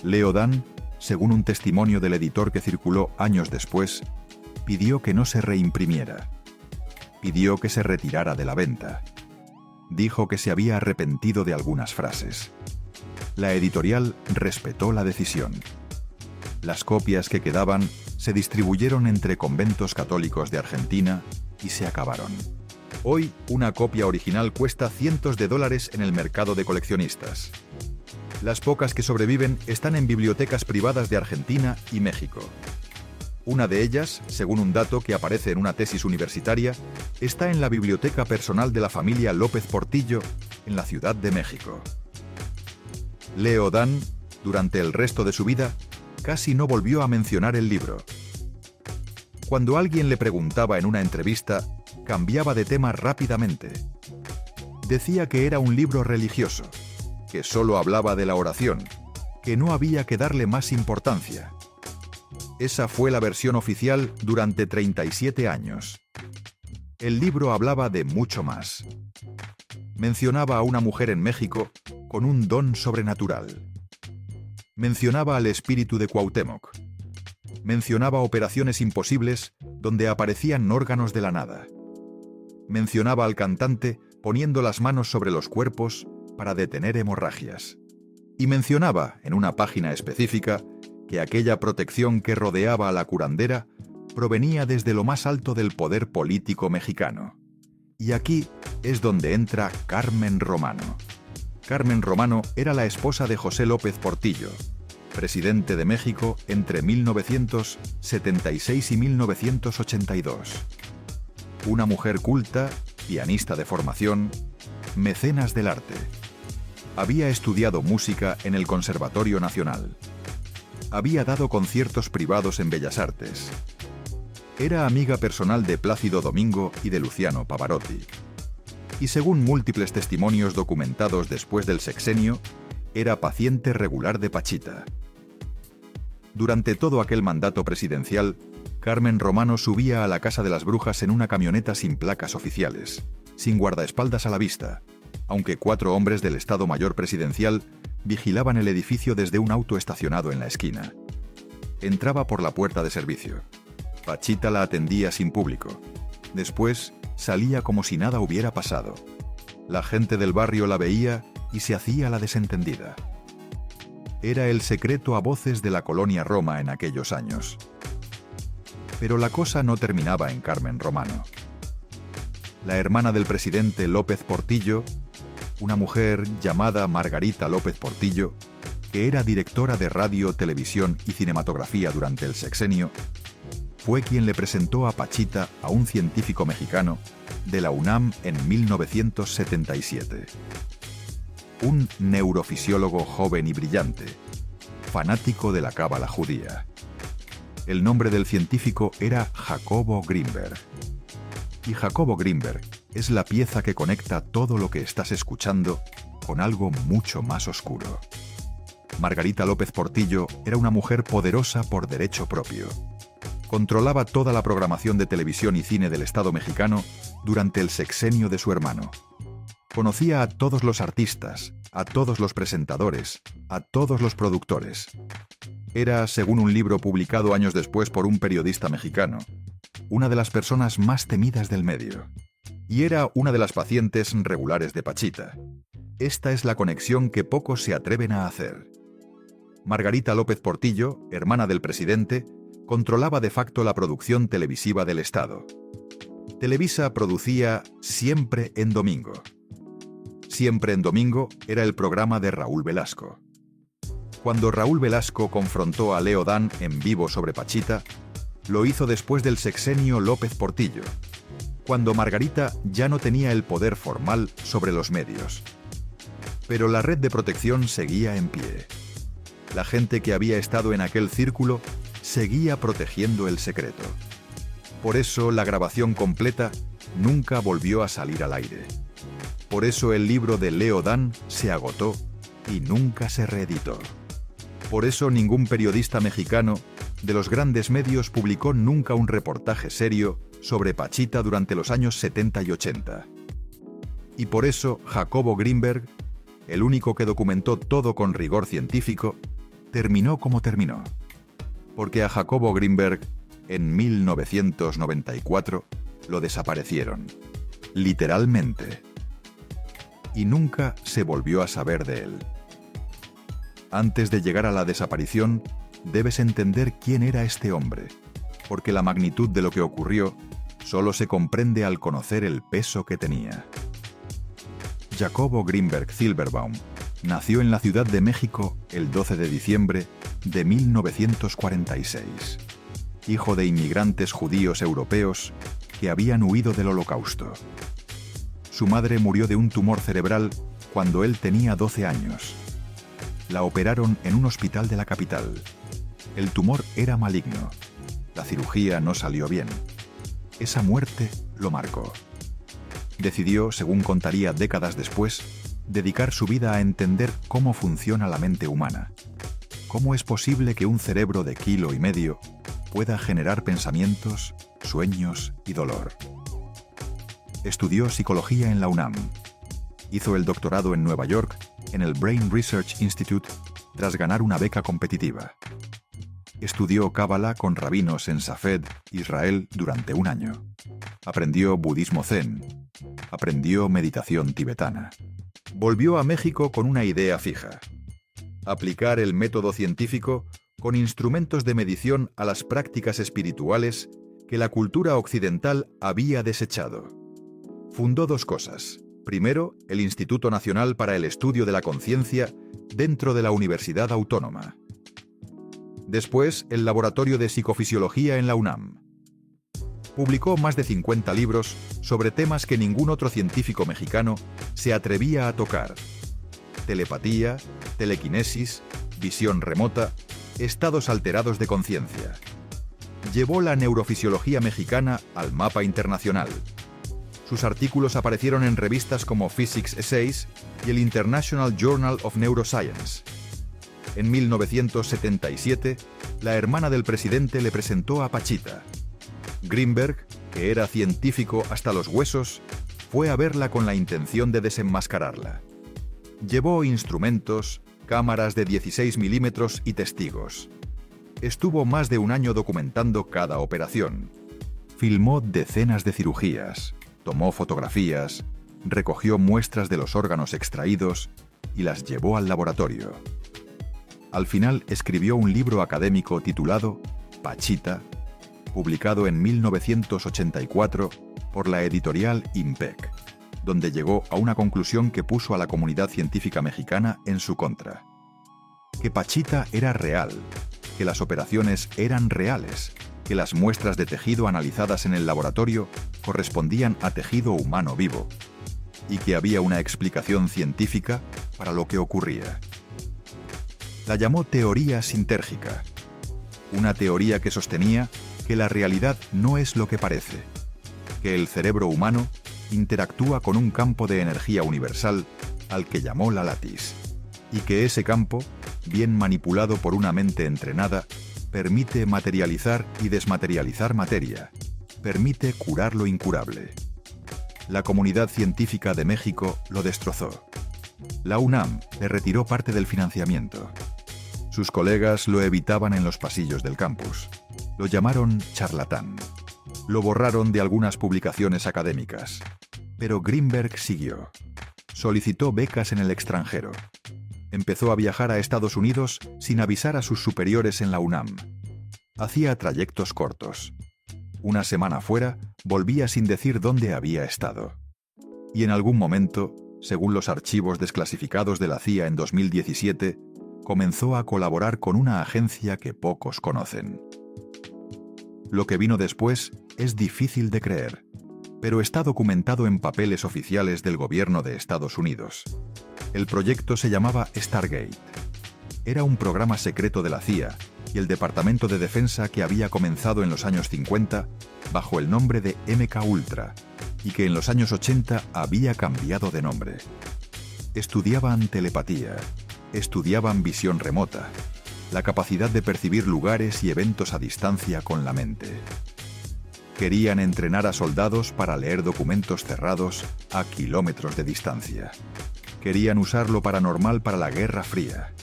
Leo Dan, según un testimonio del editor que circuló años después, pidió que no se reimprimiera. Pidió que se retirara de la venta. Dijo que se había arrepentido de algunas frases. La editorial respetó la decisión. Las copias que quedaban se distribuyeron entre conventos católicos de Argentina y se acabaron. Hoy, una copia original cuesta cientos de dólares en el mercado de coleccionistas. Las pocas que sobreviven están en bibliotecas privadas de Argentina y México. Una de ellas, según un dato que aparece en una tesis universitaria, está en la biblioteca personal de la familia López Portillo, en la Ciudad de México. Leo Dan, durante el resto de su vida, casi no volvió a mencionar el libro. Cuando alguien le preguntaba en una entrevista, cambiaba de tema rápidamente. Decía que era un libro religioso, que solo hablaba de la oración, que no había que darle más importancia. Esa fue la versión oficial durante 37 años. El libro hablaba de mucho más. Mencionaba a una mujer en México con un don sobrenatural. Mencionaba al espíritu de Cuauhtémoc. Mencionaba operaciones imposibles donde aparecían órganos de la nada. Mencionaba al cantante poniendo las manos sobre los cuerpos para detener hemorragias. Y mencionaba, en una página específica, que aquella protección que rodeaba a la curandera provenía desde lo más alto del poder político mexicano. Y aquí es donde entra Carmen Romano. Carmen Romano era la esposa de José López Portillo, presidente de México entre 1976 y 1982. Una mujer culta, pianista de formación, mecenas del arte. Había estudiado música en el Conservatorio Nacional. Había dado conciertos privados en Bellas Artes. Era amiga personal de Plácido Domingo y de Luciano Pavarotti. Y según múltiples testimonios documentados después del sexenio, era paciente regular de Pachita. Durante todo aquel mandato presidencial, Carmen Romano subía a la Casa de las Brujas en una camioneta sin placas oficiales, sin guardaespaldas a la vista, aunque 4 hombres del Estado Mayor Presidencial vigilaban el edificio desde un auto estacionado en la esquina. Entraba por la puerta de servicio. Pachita la atendía sin público. Después, salía como si nada hubiera pasado. La gente del barrio la veía y se hacía la desentendida. Era el secreto a voces de la colonia Roma en aquellos años. Pero la cosa no terminaba en Carmen Romano. La hermana del presidente López Portillo, una mujer llamada Margarita López Portillo, que era directora de radio, televisión y cinematografía durante el sexenio, fue quien le presentó a Pachita a un científico mexicano de la UNAM en 1977. Un neurofisiólogo joven y brillante, fanático de la cábala judía. El nombre del científico era Jacobo Grinberg. Y Jacobo Grinberg es la pieza que conecta todo lo que estás escuchando con algo mucho más oscuro. Margarita López Portillo era una mujer poderosa por derecho propio. Controlaba toda la programación de televisión y cine del Estado mexicano durante el sexenio de su hermano. Conocía a todos los artistas, a todos los presentadores, a todos los productores. Era, según un libro publicado años después por un periodista mexicano, una de las personas más temidas del medio. Y era una de las pacientes regulares de Pachita. Esta es la conexión que pocos se atreven a hacer. Margarita López Portillo, hermana del presidente, controlaba de facto la producción televisiva del Estado. Televisa producía Siempre en Domingo. Siempre en Domingo era el programa de Raúl Velasco. Cuando Raúl Velasco confrontó a Leo Dan en vivo sobre Pachita, lo hizo después del sexenio López Portillo, cuando Margarita ya no tenía el poder formal sobre los medios. Pero la red de protección seguía en pie. La gente que había estado en aquel círculo seguía protegiendo el secreto. Por eso la grabación completa nunca volvió a salir al aire. Por eso el libro de Leo Dan se agotó y nunca se reeditó. Por eso ningún periodista mexicano de los grandes medios publicó nunca un reportaje serio sobre Pachita durante los años 70 y 80. Y por eso Jacobo Grinberg, el único que documentó todo con rigor científico, terminó como terminó. Porque a Jacobo Grinberg, en 1994, lo desaparecieron. Literalmente. Y nunca se volvió a saber de él. Antes de llegar a la desaparición, debes entender quién era este hombre, porque la magnitud de lo que ocurrió solo se comprende al conocer el peso que tenía. Jacobo Grinberg Silberbaum nació en la Ciudad de México el 12 de diciembre de 1946, hijo de inmigrantes judíos europeos que habían huido del Holocausto. Su madre murió de un tumor cerebral cuando él tenía 12 años. La operaron en un hospital de la capital. El tumor era maligno. La cirugía no salió bien. Esa muerte lo marcó. Decidió, según contaría décadas después, dedicar su vida a entender cómo funciona la mente humana. ¿Cómo es posible que un cerebro de 1,5 kilos pueda generar pensamientos, sueños y dolor? Estudió psicología en la UNAM. Hizo el doctorado en Nueva York, en el Brain Research Institute, tras ganar una beca competitiva. Estudió Cábala con rabinos en Safed, Israel, durante 1 año. Aprendió budismo zen. Aprendió meditación tibetana. Volvió a México con una idea fija: aplicar el método científico con instrumentos de medición a las prácticas espirituales que la cultura occidental había desechado. Fundó 2 cosas. Primero, el Instituto Nacional para el Estudio de la Conciencia dentro de la Universidad Autónoma. Después, el Laboratorio de Psicofisiología en la UNAM. Publicó más de 50 libros sobre temas que ningún otro científico mexicano se atrevía a tocar: telepatía, telequinesis, visión remota, estados alterados de conciencia. Llevó la neurofisiología mexicana al mapa internacional. Sus artículos aparecieron en revistas como Physics Essays y el International Journal of Neuroscience. En 1977, la hermana del presidente le presentó a Pachita. Grinberg, que era científico hasta los huesos, fue a verla con la intención de desenmascararla. Llevó instrumentos, cámaras de 16 milímetros y testigos. Estuvo más de 1 año documentando cada operación. Filmó decenas de cirugías, tomó fotografías, recogió muestras de los órganos extraídos y las llevó al laboratorio. Al final escribió un libro académico titulado Pachita, publicado en 1984 por la editorial IMPEC, donde llegó a una conclusión que puso a la comunidad científica mexicana en su contra: que Pachita era real, que las operaciones eran reales, que las muestras de tejido analizadas en el laboratorio correspondían a tejido humano vivo, y que había una explicación científica para lo que ocurría. La llamó teoría sintérgica, una teoría que sostenía que la realidad no es lo que parece, que el cerebro humano interactúa con un campo de energía universal al que llamó la latis, y que ese campo, bien manipulado por una mente entrenada, permite materializar y desmaterializar materia, permite curar lo incurable. La comunidad científica de México lo destrozó. La UNAM le retiró parte del financiamiento. Sus colegas lo evitaban en los pasillos del campus. Lo llamaron charlatán. Lo borraron de algunas publicaciones académicas. Pero Grinberg siguió. Solicitó becas en el extranjero. Empezó a viajar a Estados Unidos sin avisar a sus superiores en la UNAM. Hacía trayectos cortos. 1 semana fuera, volvía sin decir dónde había estado. Y en algún momento, según los archivos desclasificados de la CIA en 2017, comenzó a colaborar con una agencia que pocos conocen. Lo que vino después es difícil de creer, pero está documentado en papeles oficiales del gobierno de Estados Unidos. El proyecto se llamaba Stargate. Era un programa secreto de la CIA y el Departamento de Defensa que había comenzado en los años 50 bajo el nombre de MK Ultra y que en los años 80 había cambiado de nombre. Estudiaban telepatía, estudiaban visión remota, la capacidad de percibir lugares y eventos a distancia con la mente. Querían entrenar a soldados para leer documentos cerrados a kilómetros de distancia. Querían usar lo paranormal para la Guerra Fría,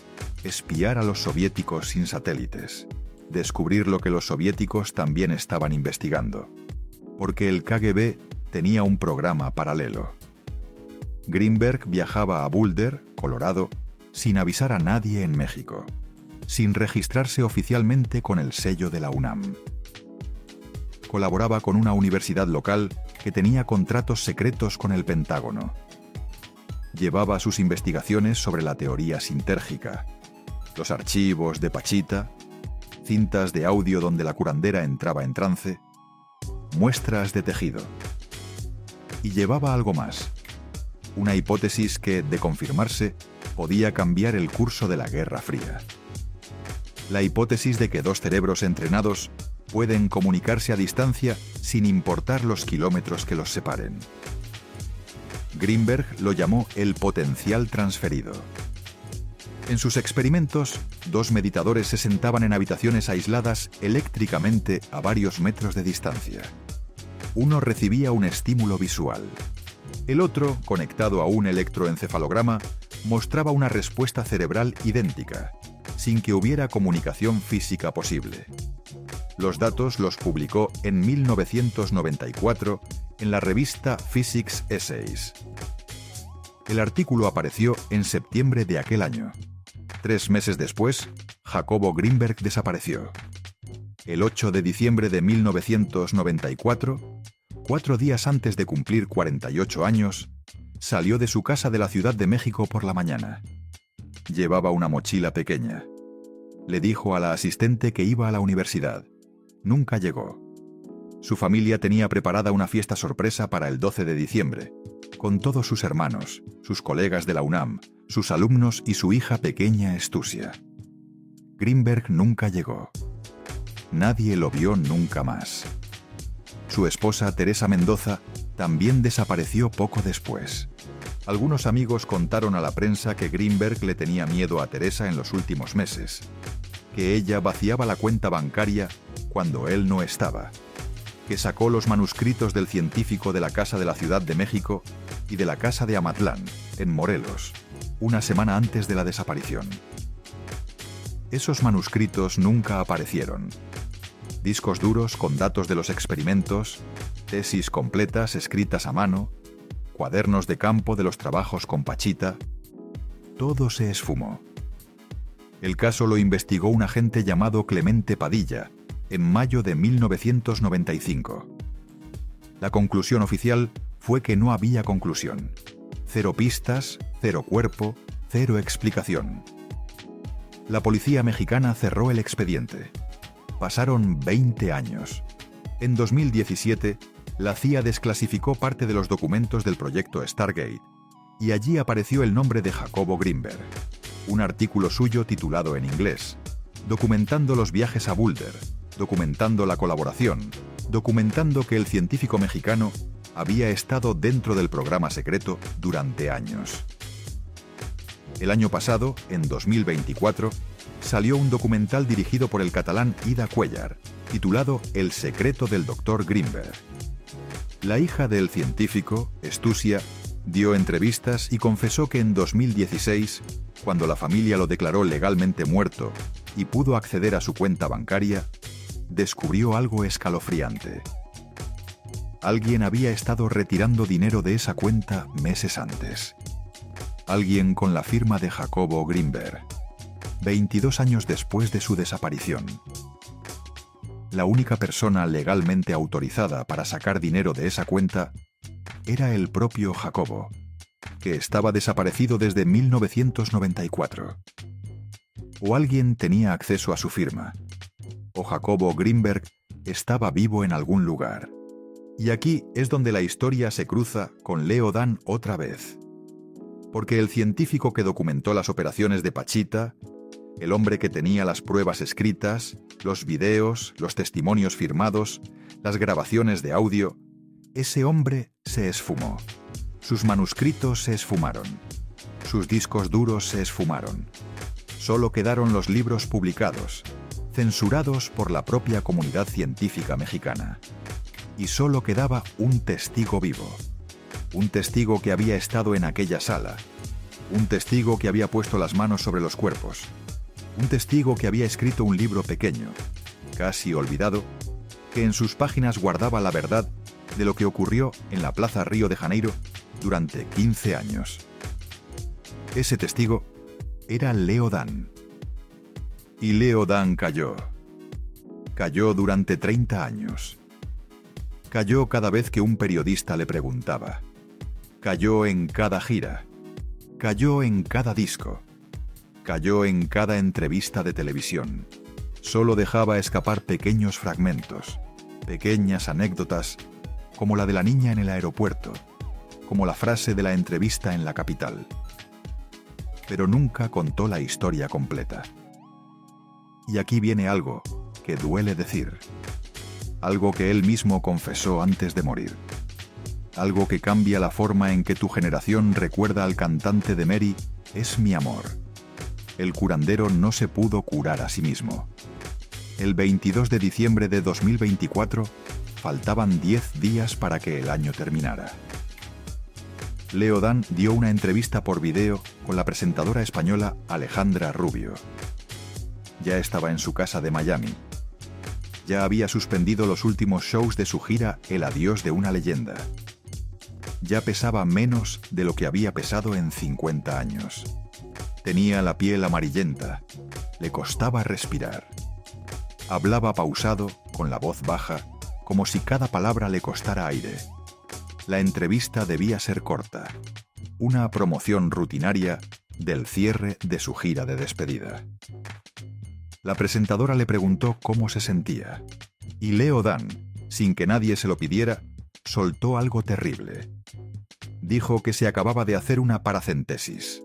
espiar a los soviéticos sin satélites, descubrir lo que los soviéticos también estaban investigando, porque el KGB tenía un programa paralelo. Greenberg viajaba a Boulder, Colorado, sin avisar a nadie en México, sin registrarse oficialmente con el sello de la UNAM. Colaboraba con una universidad local que tenía contratos secretos con el Pentágono. Llevaba sus investigaciones sobre la teoría sintérgica, los archivos de Pachita, cintas de audio donde la curandera entraba en trance, muestras de tejido. Y llevaba algo más, una hipótesis que, de confirmarse, podía cambiar el curso de la Guerra Fría. La hipótesis de que dos cerebros entrenados pueden comunicarse a distancia sin importar los kilómetros que los separen. Greenberg lo llamó el potencial transferido. En sus experimentos, dos meditadores se sentaban en habitaciones aisladas eléctricamente a varios metros de distancia. Uno recibía un estímulo visual. El otro, conectado a un electroencefalograma, mostraba una respuesta cerebral idéntica, sin que hubiera comunicación física posible. Los datos los publicó en 1994 en la revista Physics Essays. El artículo apareció en septiembre de aquel año. 3 meses después, Jacobo Greenberg desapareció. El 8 de diciembre de 1994, 4 días antes de cumplir 48 años, salió de su casa de la Ciudad de México por la mañana. Llevaba una mochila pequeña. Le dijo a la asistente que iba a la universidad. Nunca llegó. Su familia tenía preparada una fiesta sorpresa para el 12 de diciembre, con todos sus hermanos, sus colegas de la UNAM, sus alumnos y su hija pequeña Estusia. Greenberg nunca llegó. Nadie lo vio nunca más. Su esposa, Teresa Mendoza, también desapareció poco después. Algunos amigos contaron a la prensa que Greenberg le tenía miedo a Teresa en los últimos meses, que ella vaciaba la cuenta bancaria cuando él no estaba, que sacó los manuscritos del científico de la Casa de la Ciudad de México y de la Casa de Amatlán, en Morelos, una semana antes de la desaparición. Esos manuscritos nunca aparecieron. Discos duros con datos de los experimentos, tesis completas escritas a mano, cuadernos de campo de los trabajos con Pachita, todo se esfumó. El caso lo investigó un agente llamado Clemente Padilla, en mayo de 1995. La conclusión oficial fue que no había conclusión. 0 pistas, 0 cuerpo, 0 explicación. La policía mexicana cerró el expediente. Pasaron 20 años. En 2017, la CIA desclasificó parte de los documentos del proyecto Stargate, y allí apareció el nombre de Jacobo Greenberg. Un artículo suyo titulado en inglés, documentando los viajes a Boulder, documentando la colaboración, documentando que el científico mexicano había estado dentro del programa secreto durante años. El año pasado, en 2024, salió un documental dirigido por el catalán Ida Cuellar, titulado El secreto del Dr. Greenberg. La hija del científico, Estusia, dio entrevistas y confesó que en 2016, cuando la familia lo declaró legalmente muerto y pudo acceder a su cuenta bancaria, descubrió algo escalofriante. Alguien había estado retirando dinero de esa cuenta meses antes. Alguien con la firma de Jacobo Greenberg, 22 años después de su desaparición. La única persona legalmente autorizada para sacar dinero de esa cuenta era el propio Jacobo, que estaba desaparecido desde 1994. O alguien tenía acceso a su firma, o Jacobo Greenberg estaba vivo en algún lugar. Y aquí es donde la historia se cruza con Leo Dan otra vez. Porque el científico que documentó las operaciones de Pachita, el hombre que tenía las pruebas escritas, los videos, los testimonios firmados, las grabaciones de audio, ese hombre se esfumó. Sus manuscritos se esfumaron. Sus discos duros se esfumaron. Solo quedaron los libros publicados, censurados por la propia comunidad científica mexicana. Y solo quedaba un testigo vivo. Un testigo que había estado en aquella sala. Un testigo que había puesto las manos sobre los cuerpos. Un testigo que había escrito un libro pequeño, casi olvidado, que en sus páginas guardaba la verdad de lo que ocurrió en la Plaza Río de Janeiro durante 15 años. Ese testigo era Leo Dan. Y Leo Dan cayó. Cayó durante 30 años. Cayó cada vez que un periodista le preguntaba. Cayó en cada gira. Cayó en cada disco. Cayó en cada entrevista de televisión. Solo dejaba escapar pequeños fragmentos, pequeñas anécdotas, como la de la niña en el aeropuerto, como la frase de la entrevista en la capital. Pero nunca contó la historia completa. Y aquí viene algo que duele decir. Algo que él mismo confesó antes de morir. Algo que cambia la forma en que tu generación recuerda al cantante de Mary, Es mi amor. El curandero no se pudo curar a sí mismo. El 22 de diciembre de 2024, faltaban 10 días para que el año terminara. Leo Dan dio una entrevista por video con la presentadora española Alejandra Rubio. Ya estaba en su casa de Miami. Ya había suspendido los últimos shows de su gira El adiós de una leyenda. Ya pesaba menos de lo que había pesado en 50 años. Tenía la piel amarillenta. Le costaba respirar. Hablaba pausado, con la voz baja, como si cada palabra le costara aire. La entrevista debía ser corta. Una promoción rutinaria del cierre de su gira de despedida. La presentadora le preguntó cómo se sentía. Y Leo Dan, sin que nadie se lo pidiera, soltó algo terrible. Dijo que se acababa de hacer una paracentesis.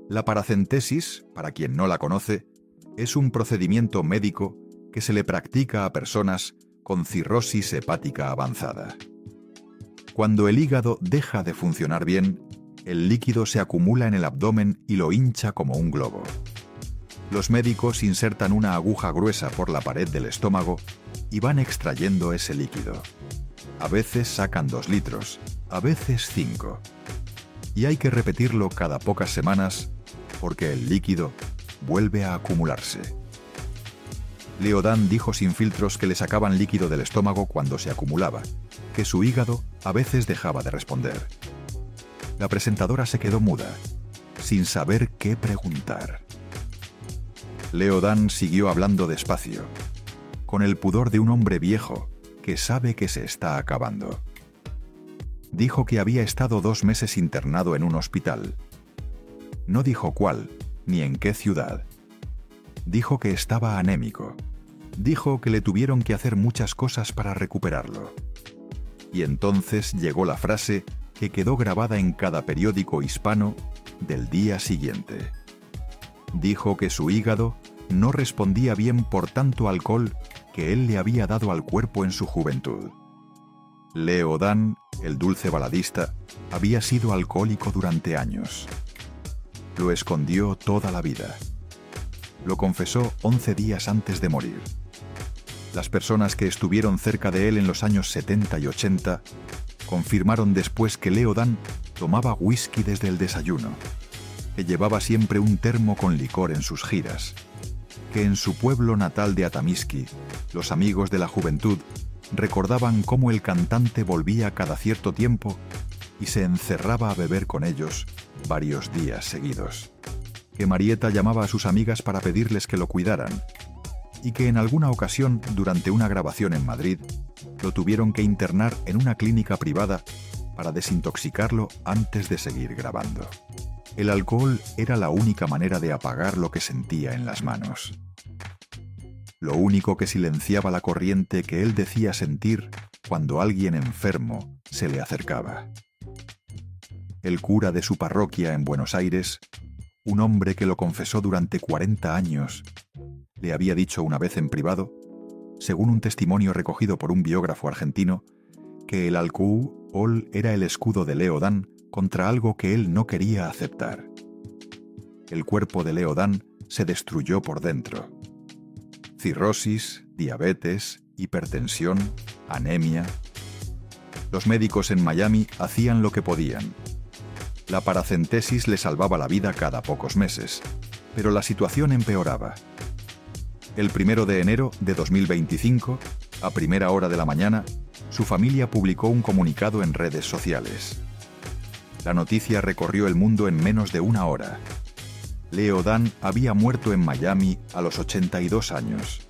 La paracentesis, para quien no la conoce, es un procedimiento médico que se le practica a personas con cirrosis hepática avanzada. Cuando el hígado deja de funcionar bien, el líquido se acumula en el abdomen y lo hincha como un globo. Los médicos insertan una aguja gruesa por la pared del estómago y van extrayendo ese líquido. A veces sacan 2 litros, a veces 5. Y hay que repetirlo cada pocas semanas porque el líquido vuelve a acumularse. Leo Dan dijo sin filtros que le sacaban líquido del estómago cuando se acumulaba, que su hígado a veces dejaba de responder. La presentadora se quedó muda, sin saber qué preguntar. Leo Dan siguió hablando despacio, con el pudor de un hombre viejo que sabe que se está acabando. Dijo que había estado 2 meses internado en un hospital. No dijo cuál, ni en qué ciudad. Dijo que estaba anémico. Dijo que le tuvieron que hacer muchas cosas para recuperarlo. Y entonces llegó la frase que quedó grabada en cada periódico hispano del día siguiente. Dijo que su hígado no respondía bien por tanto alcohol que él le había dado al cuerpo en su juventud. Leo Dan, el dulce baladista, había sido alcohólico durante años. Lo escondió toda la vida. Lo confesó 11 días antes de morir. Las personas que estuvieron cerca de él en los años 70 y 80 confirmaron después que Leo Dan tomaba whisky desde el desayuno, que llevaba siempre un termo con licor en sus giras, que en su pueblo natal de Atamisqui, los amigos de la juventud recordaban cómo el cantante volvía cada cierto tiempo y se encerraba a beber con ellos varios días seguidos, que Marieta llamaba a sus amigas para pedirles que lo cuidaran, y que en alguna ocasión, durante una grabación en Madrid, lo tuvieron que internar en una clínica privada para desintoxicarlo antes de seguir grabando. El alcohol era la única manera de apagar lo que sentía en las manos. Lo único que silenciaba la corriente que él decía sentir cuando alguien enfermo se le acercaba. El cura de su parroquia en Buenos Aires, un hombre que lo confesó durante 40 años, le había dicho una vez en privado, según un testimonio recogido por un biógrafo argentino, que el alcohol era el escudo de Leo Dan contra algo que él no quería aceptar. el cuerpo de Leo Dan se destruyó por dentro. Cirrosis, diabetes, hipertensión, anemia. Los médicos en Miami hacían lo que podían. La paracentesis le salvaba la vida cada pocos meses, pero la situación empeoraba. El 1 de enero de 2025, a primera hora de la mañana, su familia publicó un comunicado en redes sociales. La noticia recorrió el mundo en menos de una hora. Leo Dan había muerto en Miami a los 82 años.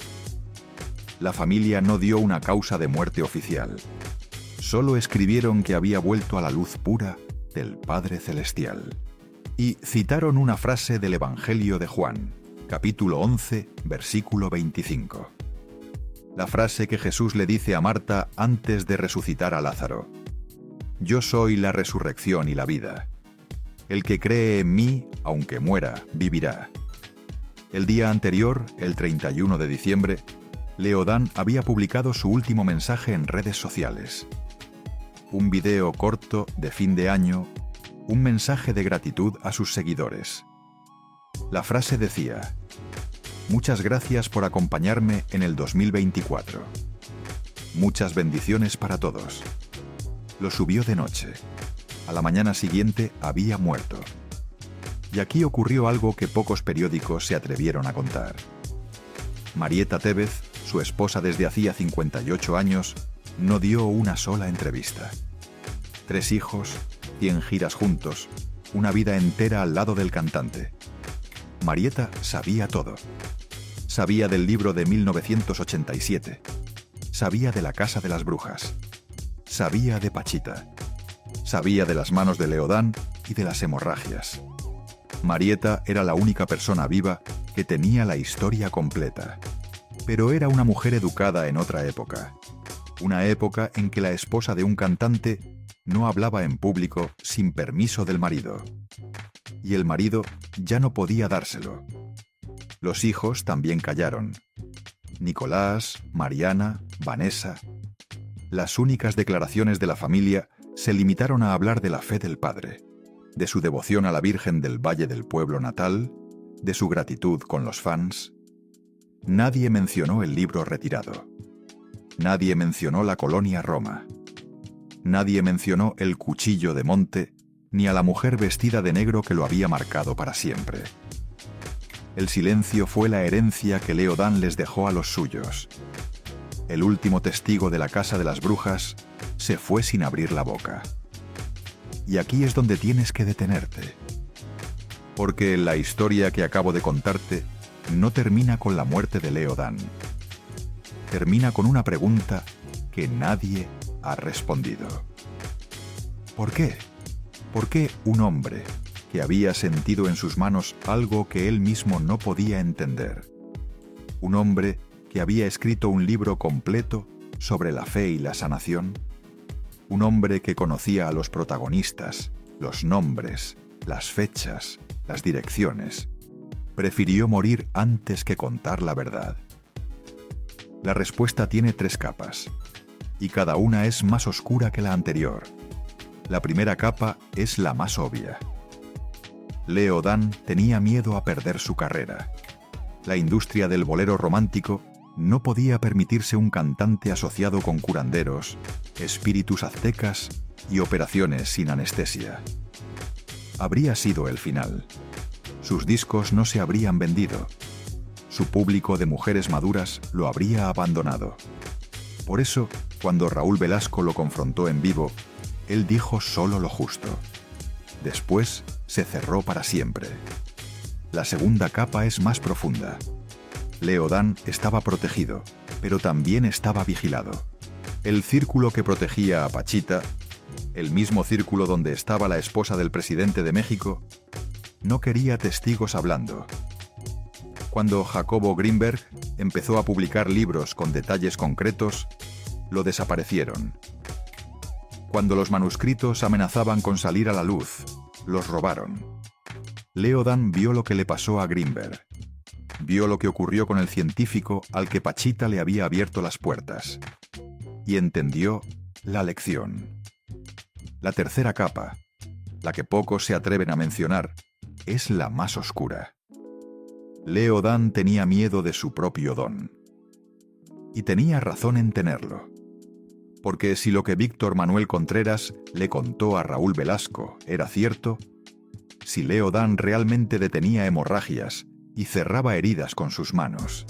La familia no dio una causa de muerte oficial. Solo escribieron que había vuelto a la luz pura del Padre Celestial. Y citaron una frase del Evangelio de Juan, capítulo 11, versículo 25. La frase que Jesús le dice a Marta antes de resucitar a Lázaro. Yo soy la resurrección y la vida. El que cree en mí, aunque muera, vivirá. El día anterior, el 31 de diciembre, Leo Dan había publicado su último mensaje en redes sociales. Un video corto de fin de año, un mensaje de gratitud a sus seguidores. La frase decía: muchas gracias por acompañarme en el 2024. Muchas bendiciones para todos. Lo subió de noche. A la mañana siguiente había muerto. Y aquí ocurrió algo que pocos periódicos se atrevieron a contar. Marieta Tevez, su esposa desde hacía 58 años, no dio una sola entrevista. 3 hijos, 100 giras juntos, una vida entera al lado del cantante. Marieta sabía todo. Sabía del libro de 1987. Sabía de la Casa de las Brujas. Sabía de Pachita. Sabía de las manos de Leo Dan y de las hemorragias. Marieta era la única persona viva que tenía la historia completa. Pero era una mujer educada en otra época. Una época en que la esposa de un cantante no hablaba en público sin permiso del marido. Y el marido ya no podía dárselo. Los hijos también callaron. Nicolás, Mariana, Vanessa. Las únicas declaraciones de la familia se limitaron a hablar de la fe del padre, de su devoción a la Virgen del Valle del pueblo natal, de su gratitud con los fans. Nadie mencionó el libro retirado. Nadie mencionó la colonia Roma. Nadie mencionó el cuchillo de monte, ni a la mujer vestida de negro que lo había marcado para siempre. El silencio fue la herencia que Leo Dan les dejó a los suyos. El último testigo de la Casa de las Brujas se fue sin abrir la boca. Y aquí es donde tienes que detenerte. Porque la historia que acabo de contarte no termina con la muerte de Leo Dan. Termina con una pregunta que nadie ha respondido. ¿Por qué? ¿Por qué un hombre que había sentido en sus manos algo que él mismo no podía entender? Un hombre que había escrito un libro completo sobre la fe y la sanación. Un hombre que conocía a los protagonistas, los nombres, las fechas, las direcciones. Prefirió morir antes que contar la verdad. La respuesta tiene 3 capas, y cada una es más oscura que la anterior. La primera capa es la más obvia. Leo Dan tenía miedo a perder su carrera. La industria del bolero romántico no podía permitirse un cantante asociado con curanderos, espíritus aztecas y operaciones sin anestesia. Habría sido el final. Sus discos no se habrían vendido. Su público de mujeres maduras lo habría abandonado. Por eso, cuando Raúl Velasco lo confrontó en vivo, él dijo solo lo justo. Después, se cerró para siempre. La segunda capa es más profunda. Leo Dan estaba protegido, pero también estaba vigilado. El círculo que protegía a Pachita, el mismo círculo donde estaba la esposa del presidente de México, no quería testigos hablando. Cuando Jacobo Greenberg empezó a publicar libros con detalles concretos, lo desaparecieron. Cuando los manuscritos amenazaban con salir a la luz, los robaron. Leo Dan vio lo que le pasó a Greenberg. Vio lo que ocurrió con el científico al que Pachita le había abierto las puertas. Y entendió la lección. La tercera capa, la que pocos se atreven a mencionar, es la más oscura. Leo Dan tenía miedo de su propio don. Y tenía razón en tenerlo. Porque si lo que Víctor Manuel Contreras le contó a Raúl Velasco era cierto, si Leo Dan realmente detenía hemorragias y cerraba heridas con sus manos,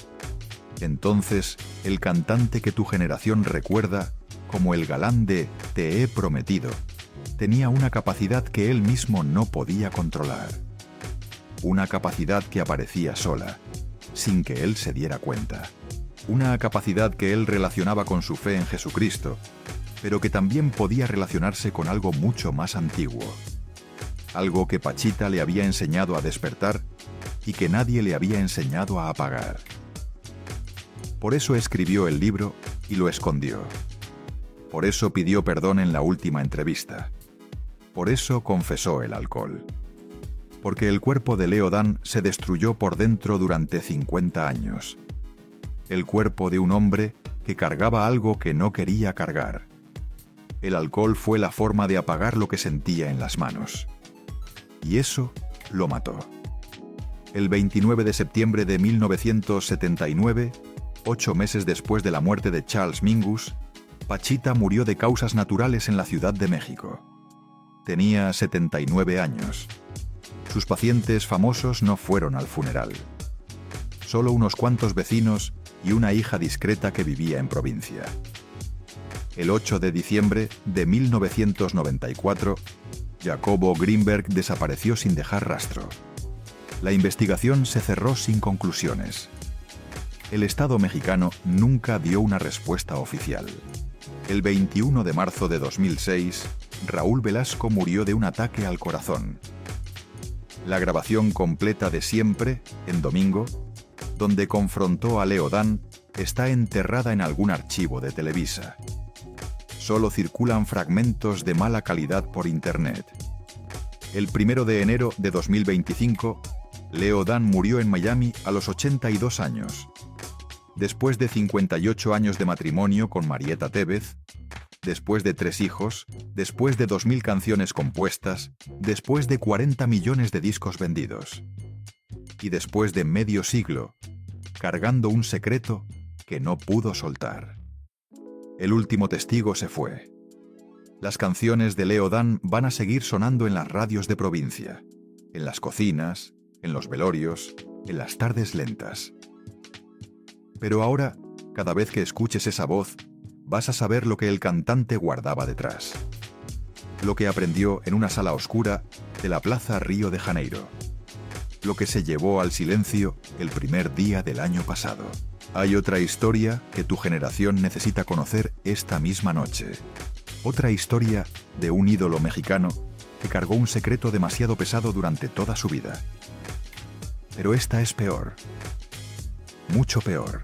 entonces el cantante que tu generación recuerda como el galán de Te he prometido, tenía una capacidad que él mismo no podía controlar. Una capacidad que aparecía sola, sin que él se diera cuenta. Una capacidad que él relacionaba con su fe en Jesucristo, pero que también podía relacionarse con algo mucho más antiguo. Algo que Pachita le había enseñado a despertar y que nadie le había enseñado a apagar. Por eso escribió el libro y lo escondió. Por eso pidió perdón en la última entrevista. Por eso confesó el alcohol. Porque el cuerpo de Leo Dan se destruyó por dentro durante 50 años. El cuerpo de un hombre que cargaba algo que no quería cargar. El alcohol fue la forma de apagar lo que sentía en las manos. Y eso lo mató. El 29 de septiembre de 1979, 8 meses después de la muerte de Charles Mingus, Pachita murió de causas naturales en la Ciudad de México. Tenía 79 años. Sus pacientes famosos no fueron al funeral. Solo unos cuantos vecinos y una hija discreta que vivía en provincia. El 8 de diciembre de 1994, Jacobo Greenberg desapareció sin dejar rastro. La investigación se cerró sin conclusiones. El Estado mexicano nunca dio una respuesta oficial. El 21 de marzo de 2006, Raúl Velasco murió de un ataque al corazón. La grabación completa de Siempre, en domingo, donde confrontó a Leo Dan, está enterrada en algún archivo de Televisa. Solo circulan fragmentos de mala calidad por internet. El 1 de enero de 2025, Leo Dan murió en Miami a los 82 años. Después de 58 años de matrimonio con Marieta Tevez, después de 3 hijos, después de 2000 canciones compuestas, después de 40 millones de discos vendidos. Y después de medio siglo, cargando un secreto que no pudo soltar. El último testigo se fue. Las canciones de Leo Dan van a seguir sonando en las radios de provincia, en las cocinas, en los velorios, en las tardes lentas. Pero ahora, cada vez que escuches esa voz, vas a saber lo que el cantante guardaba detrás. Lo que aprendió en una sala oscura de la Plaza Río de Janeiro. Lo que se llevó al silencio el primer día del año pasado. Hay otra historia que tu generación necesita conocer esta misma noche. Otra historia de un ídolo mexicano que cargó un secreto demasiado pesado durante toda su vida. Pero esta es peor. Mucho peor.